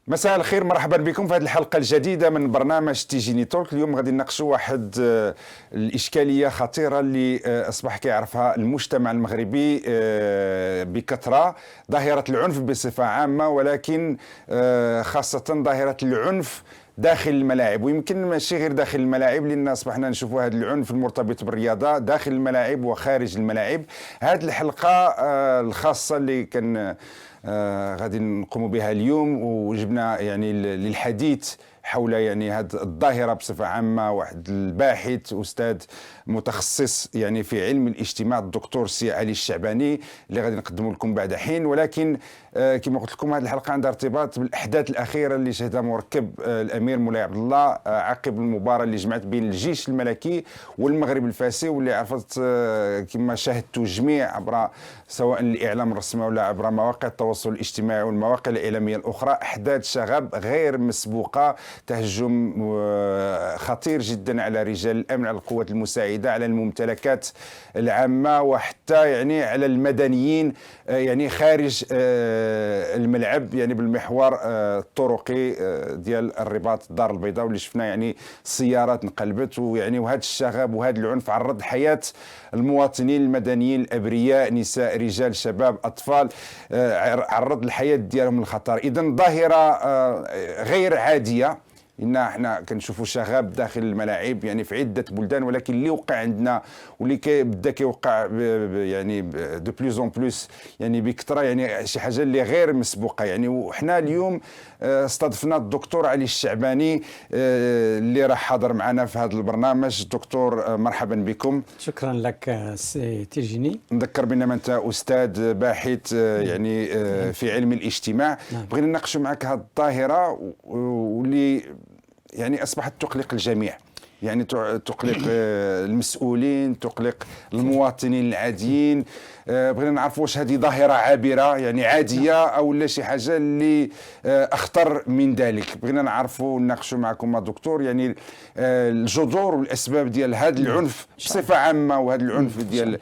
مساء الخير، مرحبا بكم في هذه الحلقة الجديدة من برنامج تيجيني توك. اليوم غادي نناقشوا واحد الإشكالية خطيرة اللي أصبح كيعرفها المجتمع المغربي بكثرة، ظاهرة العنف بصفة عامة، ولكن خاصة ظاهرة العنف داخل الملاعب. ويمكن ماشي غير داخل الملاعب، لان اصبحنا نشوفوا هذا العنف المرتبط بالرياضه داخل الملاعب وخارج الملاعب. هذه الحلقه الخاصه اللي كان غادي نقوم بها اليوم، وجبنا يعني للحديث حول يعني هذه الظاهرة بصفة عامة واحد الباحث أستاذ متخصص يعني في علم الاجتماع، الدكتور سي علي الشعباني، اللي غادي نقدمه لكم بعد حين. ولكن كما قلت لكم هذه الحلقة عندها ارتباط بالأحداث الأخيرة اللي شهدها مركب الأمير مولاي عبد الله عقب المباراة اللي جمعت بين الجيش الملكي والمغرب الفاسي، واللي عرفت كما شاهدتوا الجميع عبر سواء الإعلام الرسمي ولا عبر مواقع التواصل الاجتماعي والمواقع الإعلامية الأخرى، أحداث شغب غير مسبوقة، تهجم خطير جدا على رجال الأمن، على القوات المساعدة، على الممتلكات العامة، وحتى يعني على المدنيين يعني خارج الملعب، يعني بالمحور الطرقي ديال الرباط الدار البيضاء، واللي شفنا يعني سيارات انقلبت، ويعني وهذا الشغب وهذا العنف عرض حياة المواطنين المدنيين الأبرياء، نساء، رجال، شباب، أطفال، عرض الحياة ديالهم للخطر. إذن ظاهرة غير عادية، إن احنا كنشوفوا شغب داخل الملاعب يعني في عدة بلدان، ولكن اللي وقع عندنا واللي بدا كيوقع يعني دو بلوز اون بلوس يعني بكثرة، يعني شي حاجة اللي غير مسبوقة يعني. وحنا اليوم استضفنا الدكتور علي الشعباني اللي راح حاضر معنا في هذا البرنامج. دكتور مرحبا بكم. شكرا لك سي تيجيني. نذكر بأنما أنت أستاذ باحث يعني في علم الاجتماع. بغينا نناقشوا معك هذه الظاهرة واللي يعني أصبحت تقلق الجميع، يعني تقلق المسؤولين، تقلق المواطنين العاديين. بغينا نعرف واش هذه ظاهرة عابرة يعني عادية أو لا شي حاجة اللي أخطر من ذلك. بغينا نعرفوا ونناقشوا معكم دكتور يعني الجذور والأسباب ديال هذا العنف بصفة عامة، وهذا العنف ديال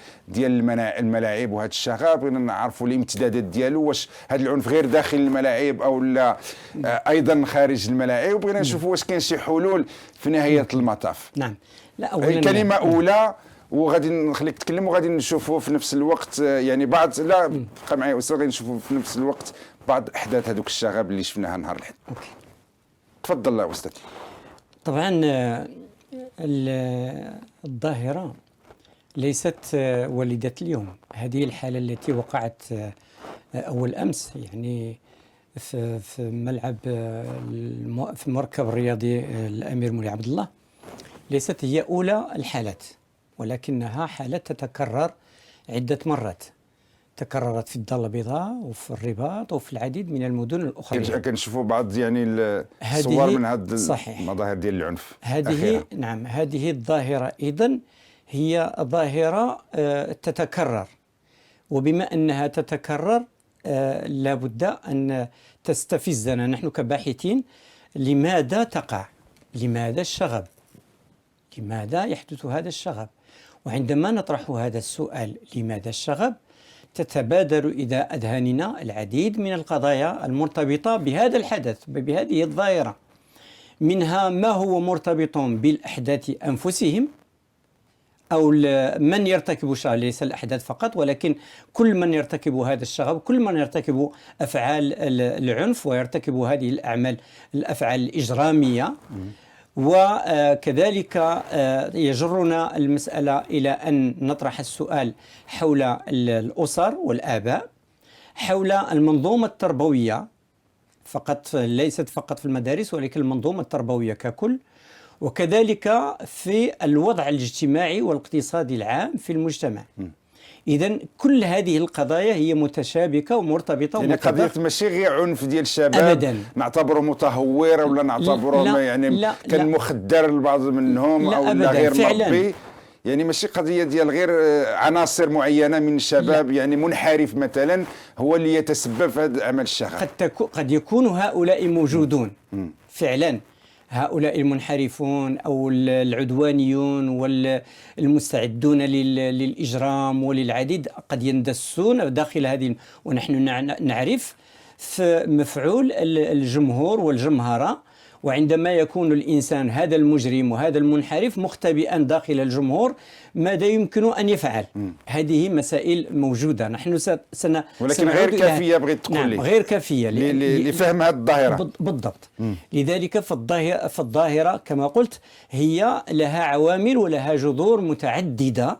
الملاعب وهذا الشغب. بغينا نعرفوا الامتدادات ديالو، واش هذا العنف غير داخل الملاعب أو لا أيضا خارج الملاعب. وبغينا نشوفوا واش كاين شي حلول في نهاية المطاف. نعم. لا أولا كلمة أولى وغادي نخليك تتكلم، وغادي نشوفوا في نفس الوقت يعني بعض، لا بقى معايا أستاذ، غادي نشوفوا في نفس الوقت بعض أحداث هذوك الشغب اللي شفناها نهار الأحد. تفضل يا أستاذ. طبعا الظاهرة ليست وليدة اليوم. هذه الحالة التي وقعت أول أمس يعني في ملعب في المركب الرياضي الأمير مولاي عبد الله ليست هي أولى الحالات، ولكنها حالات تتكرر عدة مرات. تكررت في الدار البيضاء وفي الرباط وفي العديد من المدن الأخرى. كنشوفوا بعض يعني الصور من هذه المظاهر ديال العنف. هذه نعم، هذه الظاهرة أيضا هي ظاهرة تتكرر، وبما أنها تتكرر لابد أن تستفزنا نحن كباحثين. لماذا تقع؟ لماذا الشغب؟ لماذا يحدث هذا الشغب؟ وعندما نطرح هذا السؤال لماذا الشغب، تتبادر إلى أذهاننا العديد من القضايا المرتبطة بهذا الحدث، بهذه الظاهرة. منها ما هو مرتبط بالأحداث أنفسهم، أو من يرتكب الشغب، ليس الأحداث فقط ولكن كل من يرتكب هذا الشغب، كل من يرتكب أفعال العنف ويرتكب هذه الأفعال الإجرامية. وكذلك يجرنا المسألة إلى أن نطرح السؤال حول الأسر والآباء، حول المنظومة التربوية فقط، ليست فقط في المدارس ولكن المنظومة التربوية ككل، وكذلك في الوضع الاجتماعي والاقتصادي العام في المجتمع. إذن كل هذه القضايا هي متشابكة ومرتبطة. يعني قضية ماشي غير عنف ديال الشباب أبداً نعتبره متهور ولا نعتبره يعني كان مخدر البعض منهم أو لا غير مربي، يعني ماشي قضية ديال غير عناصر معينة من الشباب يعني منحرف مثلا هو اللي يتسبب في هذا العمل الشغب. قد يكون هؤلاء موجودون فعلا، هؤلاء المنحرفون أو العدوانيون والمستعدون للإجرام وللعديد قد يندسون داخل هذه. ونحن نعرف في مفعول الجمهور والجمهرة. وعندما يكون الإنسان هذا المجرم وهذا المنحرف مختبئا داخل الجمهور، ماذا يمكن أن يفعل؟ هذه مسائل موجودة. نحن ولكن غير كافية، بغيت تقول لي. نعم، غير كافية لفهم هذه الظاهرة. بالضبط. لذلك فالظاهرة كما قلت هي لها عوامل ولها جذور متعددة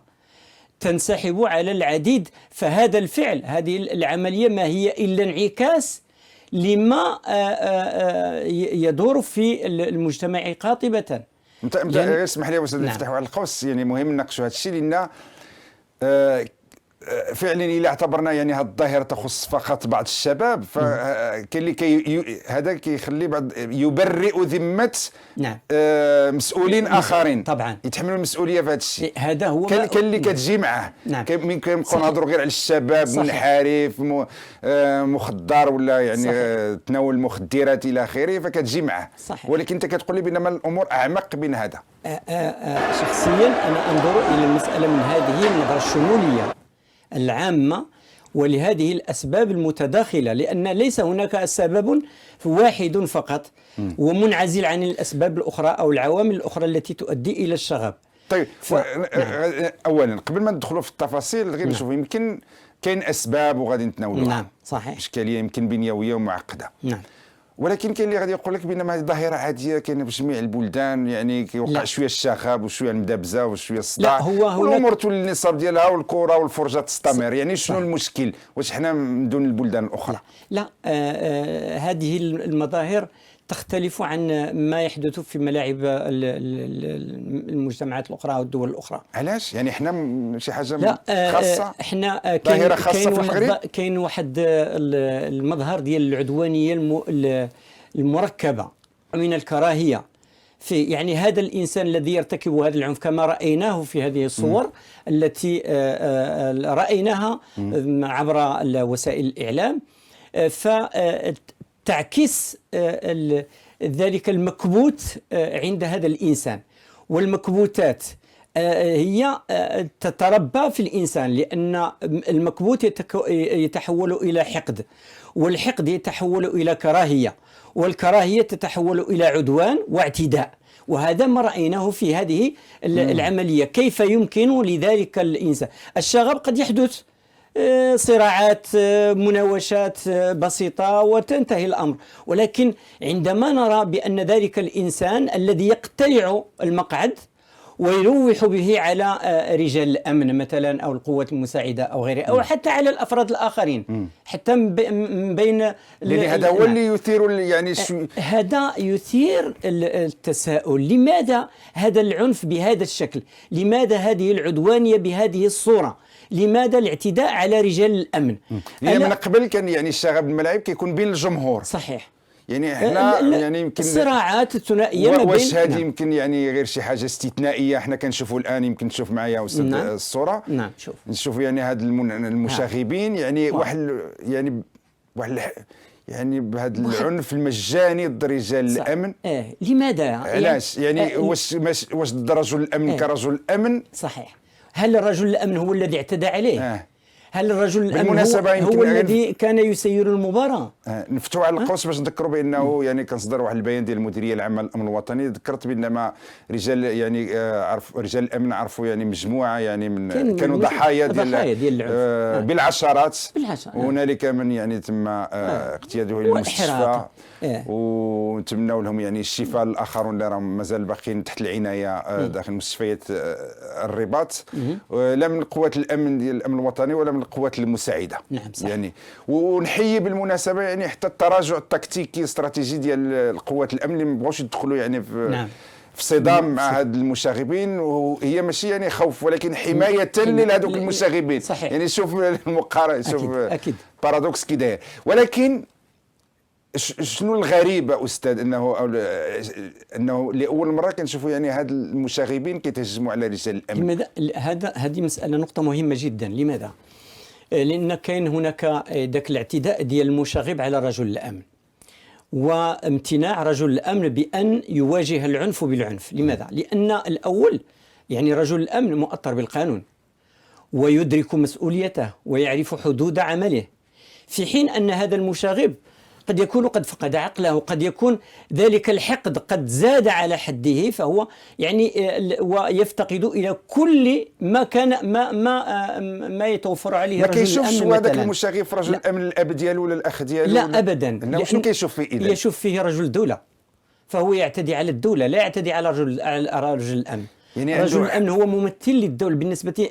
تنسحب على العديد. فهذا الفعل، هذه العملية ما هي إلا انعكاس لما يدور في المجتمع قاطبة. يعني اسمح لي استاذ نفتحوا على القوس، يعني مهم نناقشوا هذا الشيء، لان فعلا الا اعتبرنا يعني هذه الظاهره تخص فقط بعض الشباب، فكاين اللي هذا كيخلي بعض يبرئ ذمه نعم. مسؤولين اخرين طبعا يتحملوا المسؤوليه في هذا الشيء. هذا هو كاين اللي كتجي معاه. نعم. ممكن نبقاو نهضروا غير على الشباب منحرف مخدر ولا يعني تناول المخدرات الى اخره، فكتجي معاه. ولكن انت كتقول لي بان الامور اعمق من هذا. شخصيا انا انظر الى المساله من هذه النظره الشموليه العامة ولهذه الأسباب المتداخلة، لأن ليس هناك سبب واحد فقط ومنعزل عن الأسباب الأخرى أو العوامل الأخرى التي تؤدي إلى الشغب. طيب أولا قبل ما ندخلوا في التفاصيل غير نشوف يمكن كاين أسباب وغادي نتناولوها. نعم صحيح. إشكالية يمكن بنيوية ومعقدة. نعم. ولكن كاين اللي غادي يقول لك بان هذه ظاهره عاديه كاينه في جميع البلدان، يعني كيوقع شويه الشغب وشويه المدابزه وشويه الصداع، والامور تولي النصاب ديالها والكره والفرجه تستمر. يعني شنو المشكل؟ واش حنا من دون البلدان الاخرى؟ لا هذه المظاهر تختلف عن ما يحدث في ملاعب المجتمعات الاخرى او الدول الاخرى. علاش؟ يعني احنا شي حاجه خاصه؟ احنا ظاهره خاصه في المغرب. كاين واحد المظهر ديال العدوانيه المركبه من الكراهيه في يعني هذا الانسان الذي يرتكب هذا العنف كما رايناه في هذه الصور التي رايناها عبر وسائل الاعلام، فتعكس ذلك المكبوت عند هذا الانسان. والمكبوتات هي تتربى في الإنسان، لأن المكبوت يتحول إلى حقد، والحقد يتحول إلى كراهية، والكراهية تتحول إلى عدوان واعتداء. وهذا ما رأيناه في هذه العملية. كيف يمكن لذلك الإنسان؟ الشغب قد يحدث صراعات مناوشات بسيطة وتنتهي الأمر، ولكن عندما نرى بأن ذلك الإنسان الذي يقتلع المقعد ويلوح به على رجال الأمن مثلا أو القوات المساعدة أو غيره، أو حتى على الأفراد الآخرين، حتى من بين يعني هذا هو اللي يثير يعني هذا يثير التساؤل. لماذا هذا العنف بهذا الشكل؟ لماذا هذه العدوانية بهذه الصورة؟ لماذا الاعتداء على رجال الأمن؟ يعني من قبل كان يعني الشغب الملاعب كيكون بين الجمهور. صحيح. يعني احنا يعني يمكن الصراعات الثنائيه ما بين واش هذه يمكن يعني غير شي حاجه استثنائيه احنا كنشوفوا الان؟ يمكن تشوف معايا استاذ الصوره. نعم نشوف يعني هاد المشاغبين يعني واحد يعني بهذا العنف المجاني ضد رجال الامن. لماذا؟ علاش يعني واش ضد رجل الامن كرجل الامن؟ صحيح. هل رجل الامن هو الذي اعتدى عليه؟ هل الرجل الأمن هو الذي كان يسير المباراة؟ نفتحوا على القوس باش نذكروا بانه يعني كان صدر واحد البيان ديال المديريه العامه للامن الوطني، ذكرت بانما رجال يعني رجال الامن عرفوا يعني مجموعه يعني من كانوا ضحايا ديال بالعشرات. وهنالك من يعني تم اقتياده الى المستشفى، ونتمنوا لهم يعني الشفاء. الاخرون اللي راهم مازال باقيين تحت العنايه داخل مستشفيات الرباط، لا من قوات الامن ديال الامن الوطني ولا من القوات المساعده. نعم صح. يعني ونحيي بالمناسبه يعني حتى التراجع التكتيكي الاستراتيجي ديال القوات الامن اللي ما بغاوش يدخلوا يعني في صدام مع هاد المشاغبين، وهي ماشي يعني خوف ولكن حمايه لهذوك المشاغبين. صحيح. يعني شوف المقارنه، شوف أكيد. بارادوكس كي داير. ولكن شنو الغريب استاذ انه لاول مره كنشوفوا يعني هاد المشاغبين كيتهجموا على رجال الامن؟ لماذا؟ هذه مساله نقطه مهمه جدا. لماذا؟ لان كاين هناك ذاك الاعتداء ديال المشاغب على رجل الامن، وامتناع رجل الامن بان يواجه العنف بالعنف. لماذا؟ لان الاول يعني رجل الامن مؤطر بالقانون ويدرك مسؤوليته ويعرف حدود عمله، في حين ان هذا المشاغب قد يكون قد فقد عقله، قد يكون ذلك الحقد قد زاد على حده، فهو يعني ويفتقد إلى كل ما كان ما يتوفر عليه ما رجل كيشوفش الأمن هذاك مثلا. المشاغب رجل الامن، الاب ديالو ولا الاخ ديالو؟ لا ابدا. لا، شنو كيشوف فيه اذا؟ يشوف فيه رجل دولة، فهو يعتدي على الدولة، لا يعتدي على رجل الأمن. يعني رجل الأمن هو ممثل للدولة بالنسبة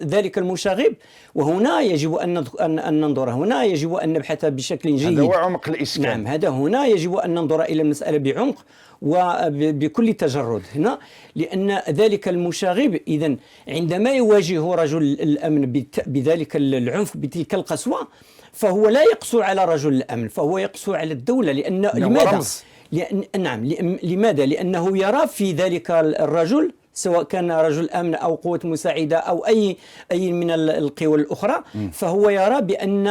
ذلك المشاغب، وهنا يجب أن ننظر، هنا يجب أن نبحث بشكل جيد. هذا هو عمق الإشكال. نعم، هذا هنا يجب أن ننظر إلى المسألة بعمق وبكل تجرد هنا، لأن ذلك المشاغب إذن عندما يواجه رجل الأمن بذلك العنف بتلك القسوة، فهو لا يقسو على رجل الأمن، فهو يقسو على الدولة. لماذا؟ لماذا؟ لأنه يرى في ذلك الرجل، سواء كان رجل أمن أو قوة مساعدة أو أي من القوى الأخرى، فهو يرى بأن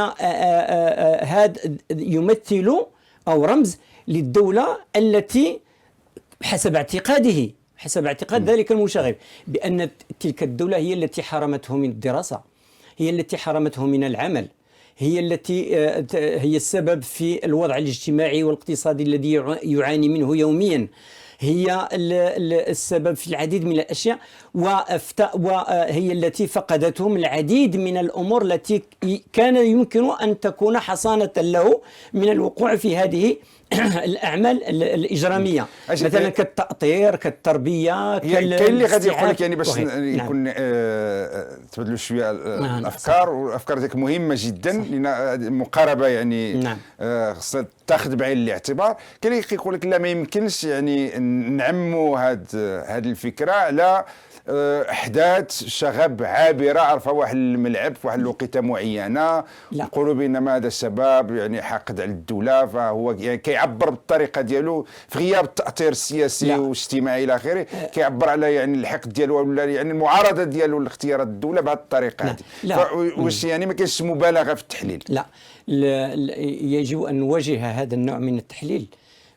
هذا يمثل أو رمز للدولة التي حسب اعتقاد ذلك المشاغب بأن تلك الدولة هي التي حرمته من الدراسة، هي التي حرمته من العمل، هي التي هي السبب في الوضع الاجتماعي والاقتصادي الذي يعاني منه يوميا، هي السبب في العديد من الأشياء، وهي التي فقدته من العديد من الأمور التي كان يمكن أن تكون حصانة له من الوقوع في هذه الأعمال الإجرامية، مثلا كالتأطير، كالتربية، كاين اللي غادي يقول لك يعني باش يكون تبادلوا شويه الافكار، والافكار ديك مهمه جدا لان مقاربه يعني خصها تاخذ بعين الاعتبار. كاين اللي كيقول لك لا، ما يمكنش يعني نعموا هذه الفكره على احداث شغب عابره عرفها واحد الملعب في واحد الوقيته معينه، نقولوا بينما هذا الشباب يعني حاقد على الدوله، فهو يعني كيعبر بالطريقه ديالو في غياب التاثير السياسي والاجتماعي الى اخره، كيعبر على يعني الحقد ديالو ولا يعني المعارضه ديالو لاختيارات الدوله بهذه الطريقه هذه. واش يعني ما كاينش مبالغه في التحليل؟ لا، يجب ان نواجه هذا النوع من التحليل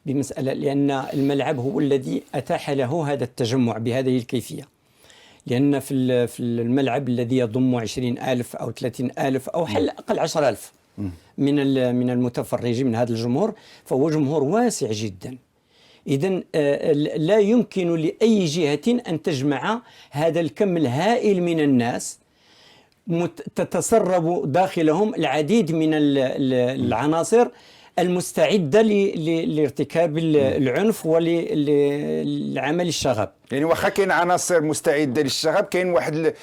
بمساله، لان الملعب هو الذي اتاح له هذا التجمع بهذه الكيفيه. لأن في الملعب الذي يضم 20,000 أو 30,000 أو على الأقل 10,000 من المتفرجين من هذا الجمهور، فهو جمهور واسع جدا. إذن لا يمكن لأي جهة أن تجمع هذا الكم الهائل من الناس تتسرب داخلهم العديد من العناصر المستعدة لارتكاب العنف وللعمل الشغب. يعني واخا كاين عناصر مستعدة للشغب، كاين واحد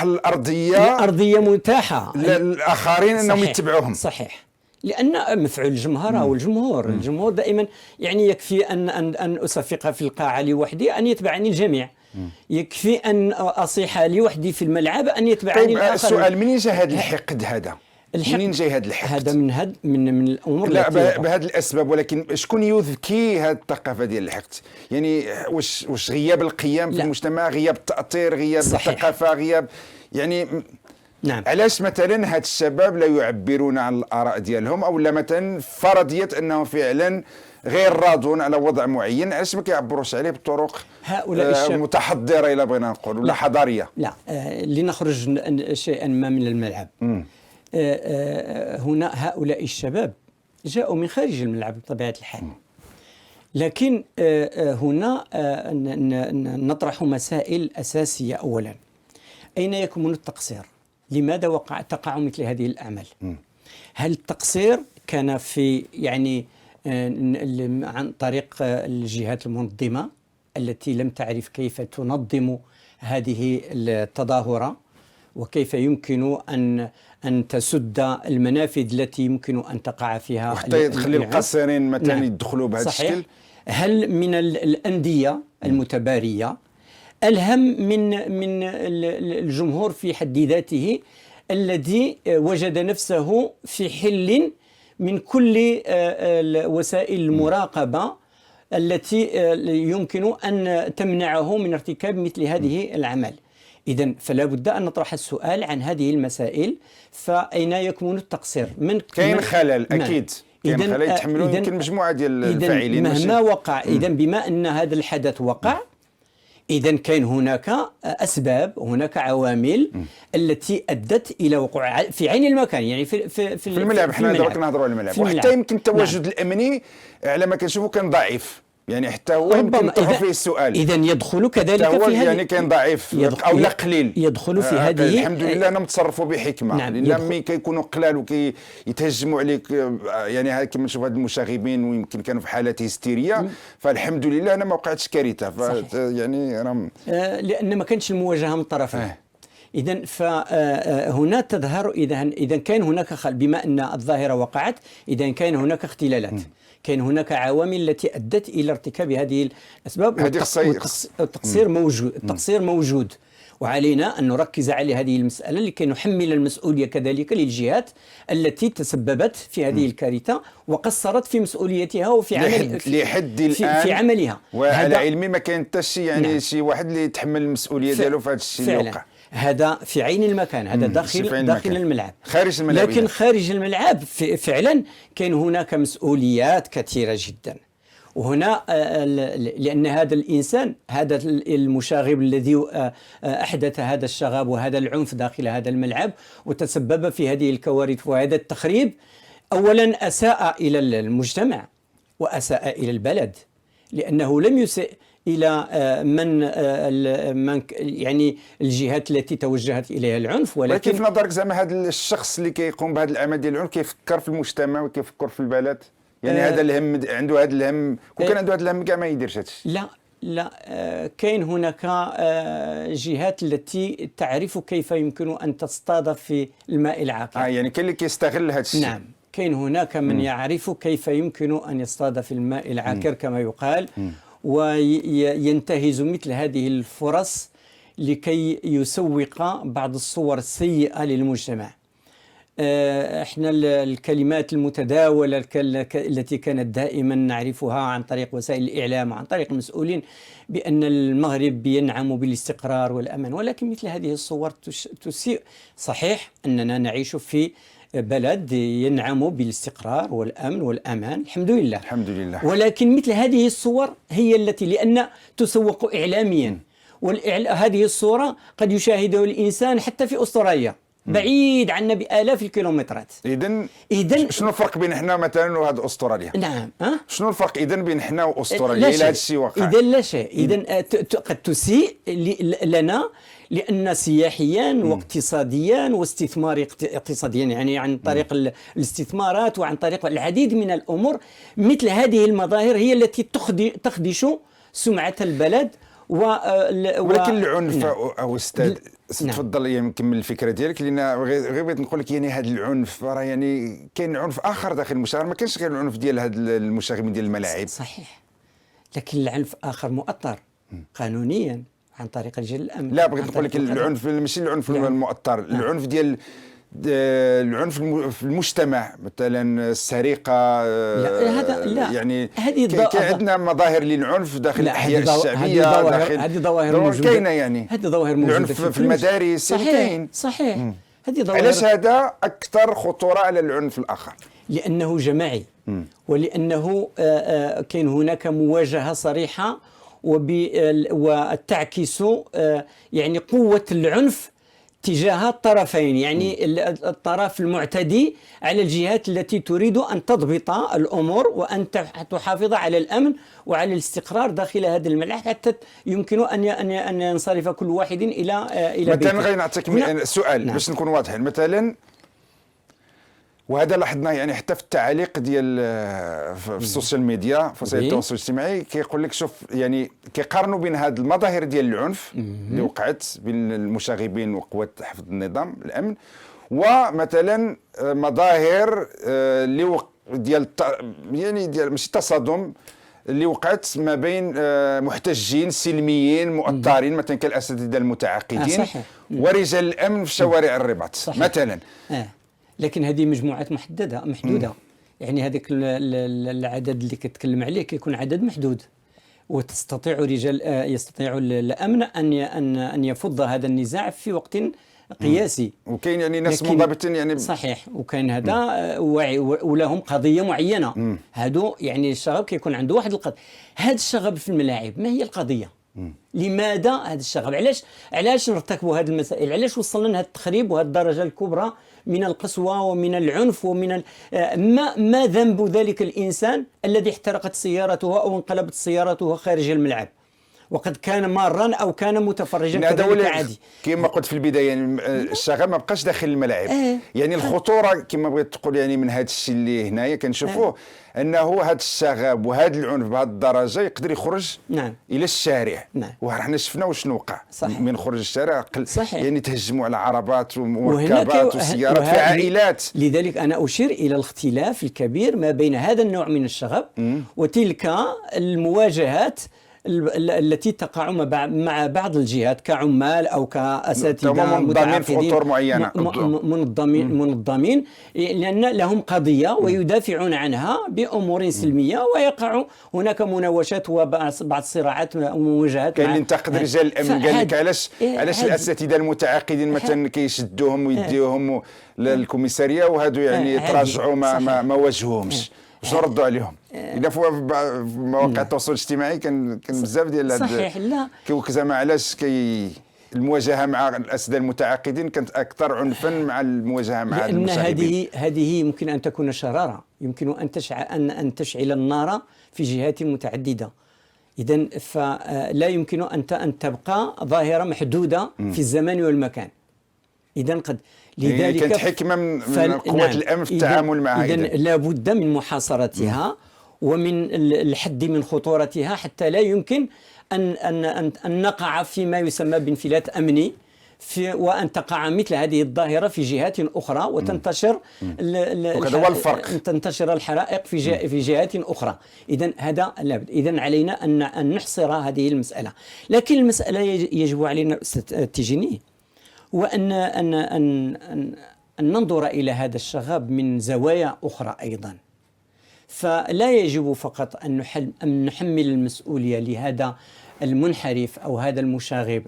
الأرضية متاحة للآخرين أنهم يتبعوهم. صحيح، لأن مفعول الجمهرة أو الجمهور دائما يعني يكفي أن أصفق في القاعة لوحدي أن يتبعني الجميع، يكفي أن أصيح لوحدي في الملعب أن يتبعني الآخرين. السؤال، منين جا هذا الحقد هذا؟ منين جاي هذا الحقد؟ هذا من الامور. لا، بهذه الاسباب، ولكن شكون يذكي هذه الثقافه ديال الحقد؟ يعني واش غياب القيم في المجتمع، غياب التاثير، غياب الثقافه، غياب يعني نعم. علاش مثلا هاد الشباب لا يعبرون عن الاراء ديالهم، او لا مثلا فرضيه انهم فعلا غير راضون على وضع معين، علاش ما كيعبروش عليه بطرق متحضره الى بغينا نقول ولا حضاريه؟ لا، لنخرج شيئا ما من الملعب. هنا هؤلاء الشباب جاءوا من خارج الملعب بطبيعة الحال، لكن هنا نطرح مسائل أساسية. أولا، أين يكمن التقصير؟ لماذا تقع مثل هذه الأعمال؟ هل التقصير كان في يعني عن طريق الجهات المنظمة التي لم تعرف كيف تنظم هذه التظاهرة، وكيف يمكن أن تسد المنافذ التي يمكن أن تقع فيها وحتى يدخل القاصرين مثلا يدخلوا بهذا الشكل؟ هل من الأندية المتبارية ألهم من الجمهور في حد ذاته الذي وجد نفسه في حل من كل وسائل المراقبة التي يمكن أن تمنعه من ارتكاب مثل هذه الأعمال؟ إذن فلا بد أن نطرح السؤال عن هذه المسائل، فأين يكمن التقصير؟ كاين خلل أكيد، كاين خلل يتحملون يمكن مجموعة ديال الفاعلين مهما وقع. إذن بما أن هذا الحدث وقع، إذا كان هناك أسباب، هناك عوامل التي أدت إلى وقوع في عين المكان، يعني في الملعب. حنا دروك نهضروا على الملعب، وحتى يمكن التواجد الأمني على ما كنشوفوا كان ضعيف، يعني حتى هو يمكن نطرحوا فيه السؤال. إذا يدخل كذلك في هذه، يعني كان ضعيف أو لا قليل، يدخل في هذه. الحمد لله أنهم تصرفوا بحكمة. نعم. لأن ملي كيكونوا قلال وكيتهجموا عليك، يعني كما نشوف هاد المشاغبين ويمكن كانوا في حالة هستيرية، فالحمد لله أنا ما وقعتش كارثة. يعني لأن ما كانش المواجهة من الطرفين. إذا فهنا تظهر، إذا كان هناك بما أن الظاهرة وقعت، إذا كان هناك اختلالات، كان هناك عوامل التي أدت إلى ارتكاب هذه الأسباب، التقصير موجود، وعلينا أن نركز على هذه المسألة لكي نحمل المسؤولية كذلك للجهات التي تسببت في هذه الكارثة وقصرت في مسؤوليتها وفي لحد الآن في عملها. وعلى علمي ما كان حتى يعني شي واحد اللي يتحمل المسؤولية ديالو في هذا الشيء اللي وقع. هذا في عين المكان، هذا داخل الملعب. خارج الملعب، لكن خارج الملعب فعلا كان هناك مسؤوليات كثيرة جدا. وهنا لأن هذا الإنسان، هذا المشاغب الذي أحدث هذا الشغب وهذا العنف داخل هذا الملعب وتسبب في هذه الكوارث وهذا التخريب، أولا أساء إلى المجتمع وأساء إلى البلد، لأنه لم يسئ إلى من يعني الجهات التي توجهت إليها العنف، ولكن في نظرك زعما هذا الشخص اللي كيقوم بهذا العمل ديال العنف كيفكر في المجتمع وكيفكر في البلد؟ يعني هذا الهم عنده، هذا الهم وكان عنده هذا الهم كاع ما يديرش هذا الشيء. لا كاين هناك جهات التي تعرف كيف يمكن أن تصطاد في الماء العاكر. يعني كاين اللي كيستغل هذا الشيء. نعم، كاين هناك من يعرف كيف يمكن أن يصطاد في الماء العاكر كما يقال، وينتهز مثل هذه الفرص لكي يسوق بعض الصور السيئة للمجتمع. احنا الكلمات المتداولة التي كانت دائما نعرفها عن طريق وسائل الإعلام وعن طريق المسؤولين بأن المغرب ينعم بالاستقرار والأمان، ولكن مثل هذه الصور تسيء. صحيح أننا نعيش في بلد ينعم بالاستقرار والأمن والأمان، الحمد لله الحمد لله، ولكن مثل هذه الصور هي التي لأن تسوق إعلاميا، وهذه الصورة قد يشاهدها الإنسان حتى في أستراليا بعيد عنا بآلاف الكيلومترات. إذن شنو الفرق بين حنا مثلا وهذا أستراليا؟ نعم. شنو الفرق إذن بين حنا وأستراليا إلى هذا الشيء واقع؟ إذن لا شيء. إذن قد تسيء لنا لأن سياحيا واقتصاديا واستثمار اقتصاديا، يعني عن طريق الاستثمارات وعن طريق العديد من الأمور، مثل هذه المظاهر هي التي تخدش سمعة البلد. ولكن العنف أو أستاذ تفضل نكمل الفكره ديالك، لان غير بغيت نقول لك يعني هذا العنف راه يعني كاين عنف اخر داخل المشاغب، ما كاينش غير العنف ديال هاد المشاغبين ديال الملاعب. صحيح، لكن العنف اخر مؤطر قانونيا عن طريق رجال الامن. لا بغيت نقول لك العنف ماشي العنف المؤطر، العنف ديال العنف في المجتمع، مثلا السرقه. لا يعني كاين عندنا مظاهر للعنف داخل الاحياء الشعبيه، هذه ظواهر موجوده كاينه، يعني هذه ظواهر موجوده العنف في المدارس. صحيح هذه ظواهر. علاش هذا اكثر خطوره على العنف الاخر؟ لانه جماعي، ولانه كاين هناك مواجهه صريحه وتعكس يعني قوه العنف تجاه الطرفين، يعني الطرف المعتدي على الجهات التي تريد أن تضبط الأمور وأن تحافظ على الأمن وعلى الاستقرار داخل هذا الملعب حتى يمكن أن ينصرف كل واحد إلى بيته. مثلا غير نعطيك سؤال باش نكون واضحين. مثلا وهذا لاحظناه يعني حتى في التعاليق ديال في السوشيال ميديا، في وسائل التواصل الاجتماعي، كيقول لك شوف يعني كيقارنوا بين هذه المظاهر ديال العنف اللي وقعت بين المشاغبين وقوات حفظ النظام الامن، ومثلا مظاهر اللي ديال يعني ديال ماشي تصادم اللي وقعت ما بين محتجين سلميين مؤطرين مثلا كالاساتذه المتعاقدين ورجال الامن في شوارع الرباط مثلا. لكن هذه مجموعات محدوده. يعني هذاك العدد اللي كتكلم عليه كيكون عدد محدود، وتستطيع يستطيع الامن ان يفض هذا النزاع في وقت قياسي. وكاين يعني ناس منضبطين يعني. صحيح، وكاين هذا ولهم قضيه معينه. هادو يعني الشغب كيكون عنده واحد القضيه. هذا الشغب في الملاعب ما هي القضيه؟ لماذا هذا الشغب؟ علاش نرتكبوا هذه المسائل؟ علاش وصلنا لهذا التخريب وهذه الدرجة الكبرى من القسوة ومن العنف ومن ما ذنب ذلك الإنسان الذي احترقت سيارته أو انقلبت سيارته خارج الملعب وقد كان مارا او كان متفرجا كذلك عادي؟ كما قلت في البدايه يعني الشغب ما بقاش داخل الملاعب. يعني الخطوره كما بغيت تقول يعني من هذا الشيء اللي هنايا كنشوفوه انه هذا الشغب وهذا العنف بهذه الدرجه يقدر يخرج الى الشارع. وحنا شفنا واش وقع من خرج الشارع. يعني تهجموا على عربات ومركبات وسيارات في عائلات. لذلك انا اشير الى الاختلاف الكبير ما بين هذا النوع من الشغب وتلك المواجهات التي تقع مع بعض الجهات كعمال او كاساتذه منظمين في اطر معينه، منظمين لان لهم قضيه ويدافعون عنها بامور سلميه، ويقع هناك مناوشات وبعض الصراعات ومواجهات. كاين اللي انتقد رجال الامن قال لك علاش الاساتذه المتعاقدين مثلا كيشدوهم ويديوهم للكوميساريه وهادو يعني تراجعوا ما واجهوهمش. شنو ردوا عليهم؟ الا في مواقع التواصل الاجتماعي كان بزاف ديال صحيح. لا زعما علاش المواجهه مع الاساتذه المتعاقدين كانت اكثر عنفا مع المواجهه مع المشاغبين. هذه يمكن ان تكون شراره، يمكن ان تشعل النار في جهات متعدده. اذا فلا يمكن ان تبقى ظاهره محدوده في الزمان والمكان. اذا قد لذلك كانت حكمه من قوات الامن في التعامل معها. اذا لا بد من محاصرتها ومن الحد من خطورتها حتى لا يمكن ان نقع فيما يسمى بانفلات امني وان تقع مثل هذه الظاهره في جهات اخرى وتنتشر وهذا هو الفرق، تنتشر الحرائق في جهات اخرى. اذا هذا لابد. اذا علينا ان نحصر هذه المساله. لكن المساله يجب علينا استاذ تيجيني وأن أن أن أن ننظر إلى هذا الشغب من زوايا أخرى أيضا. فلا يجب فقط أن نحمل المسؤولية لهذا المنحرف أو هذا المشاغب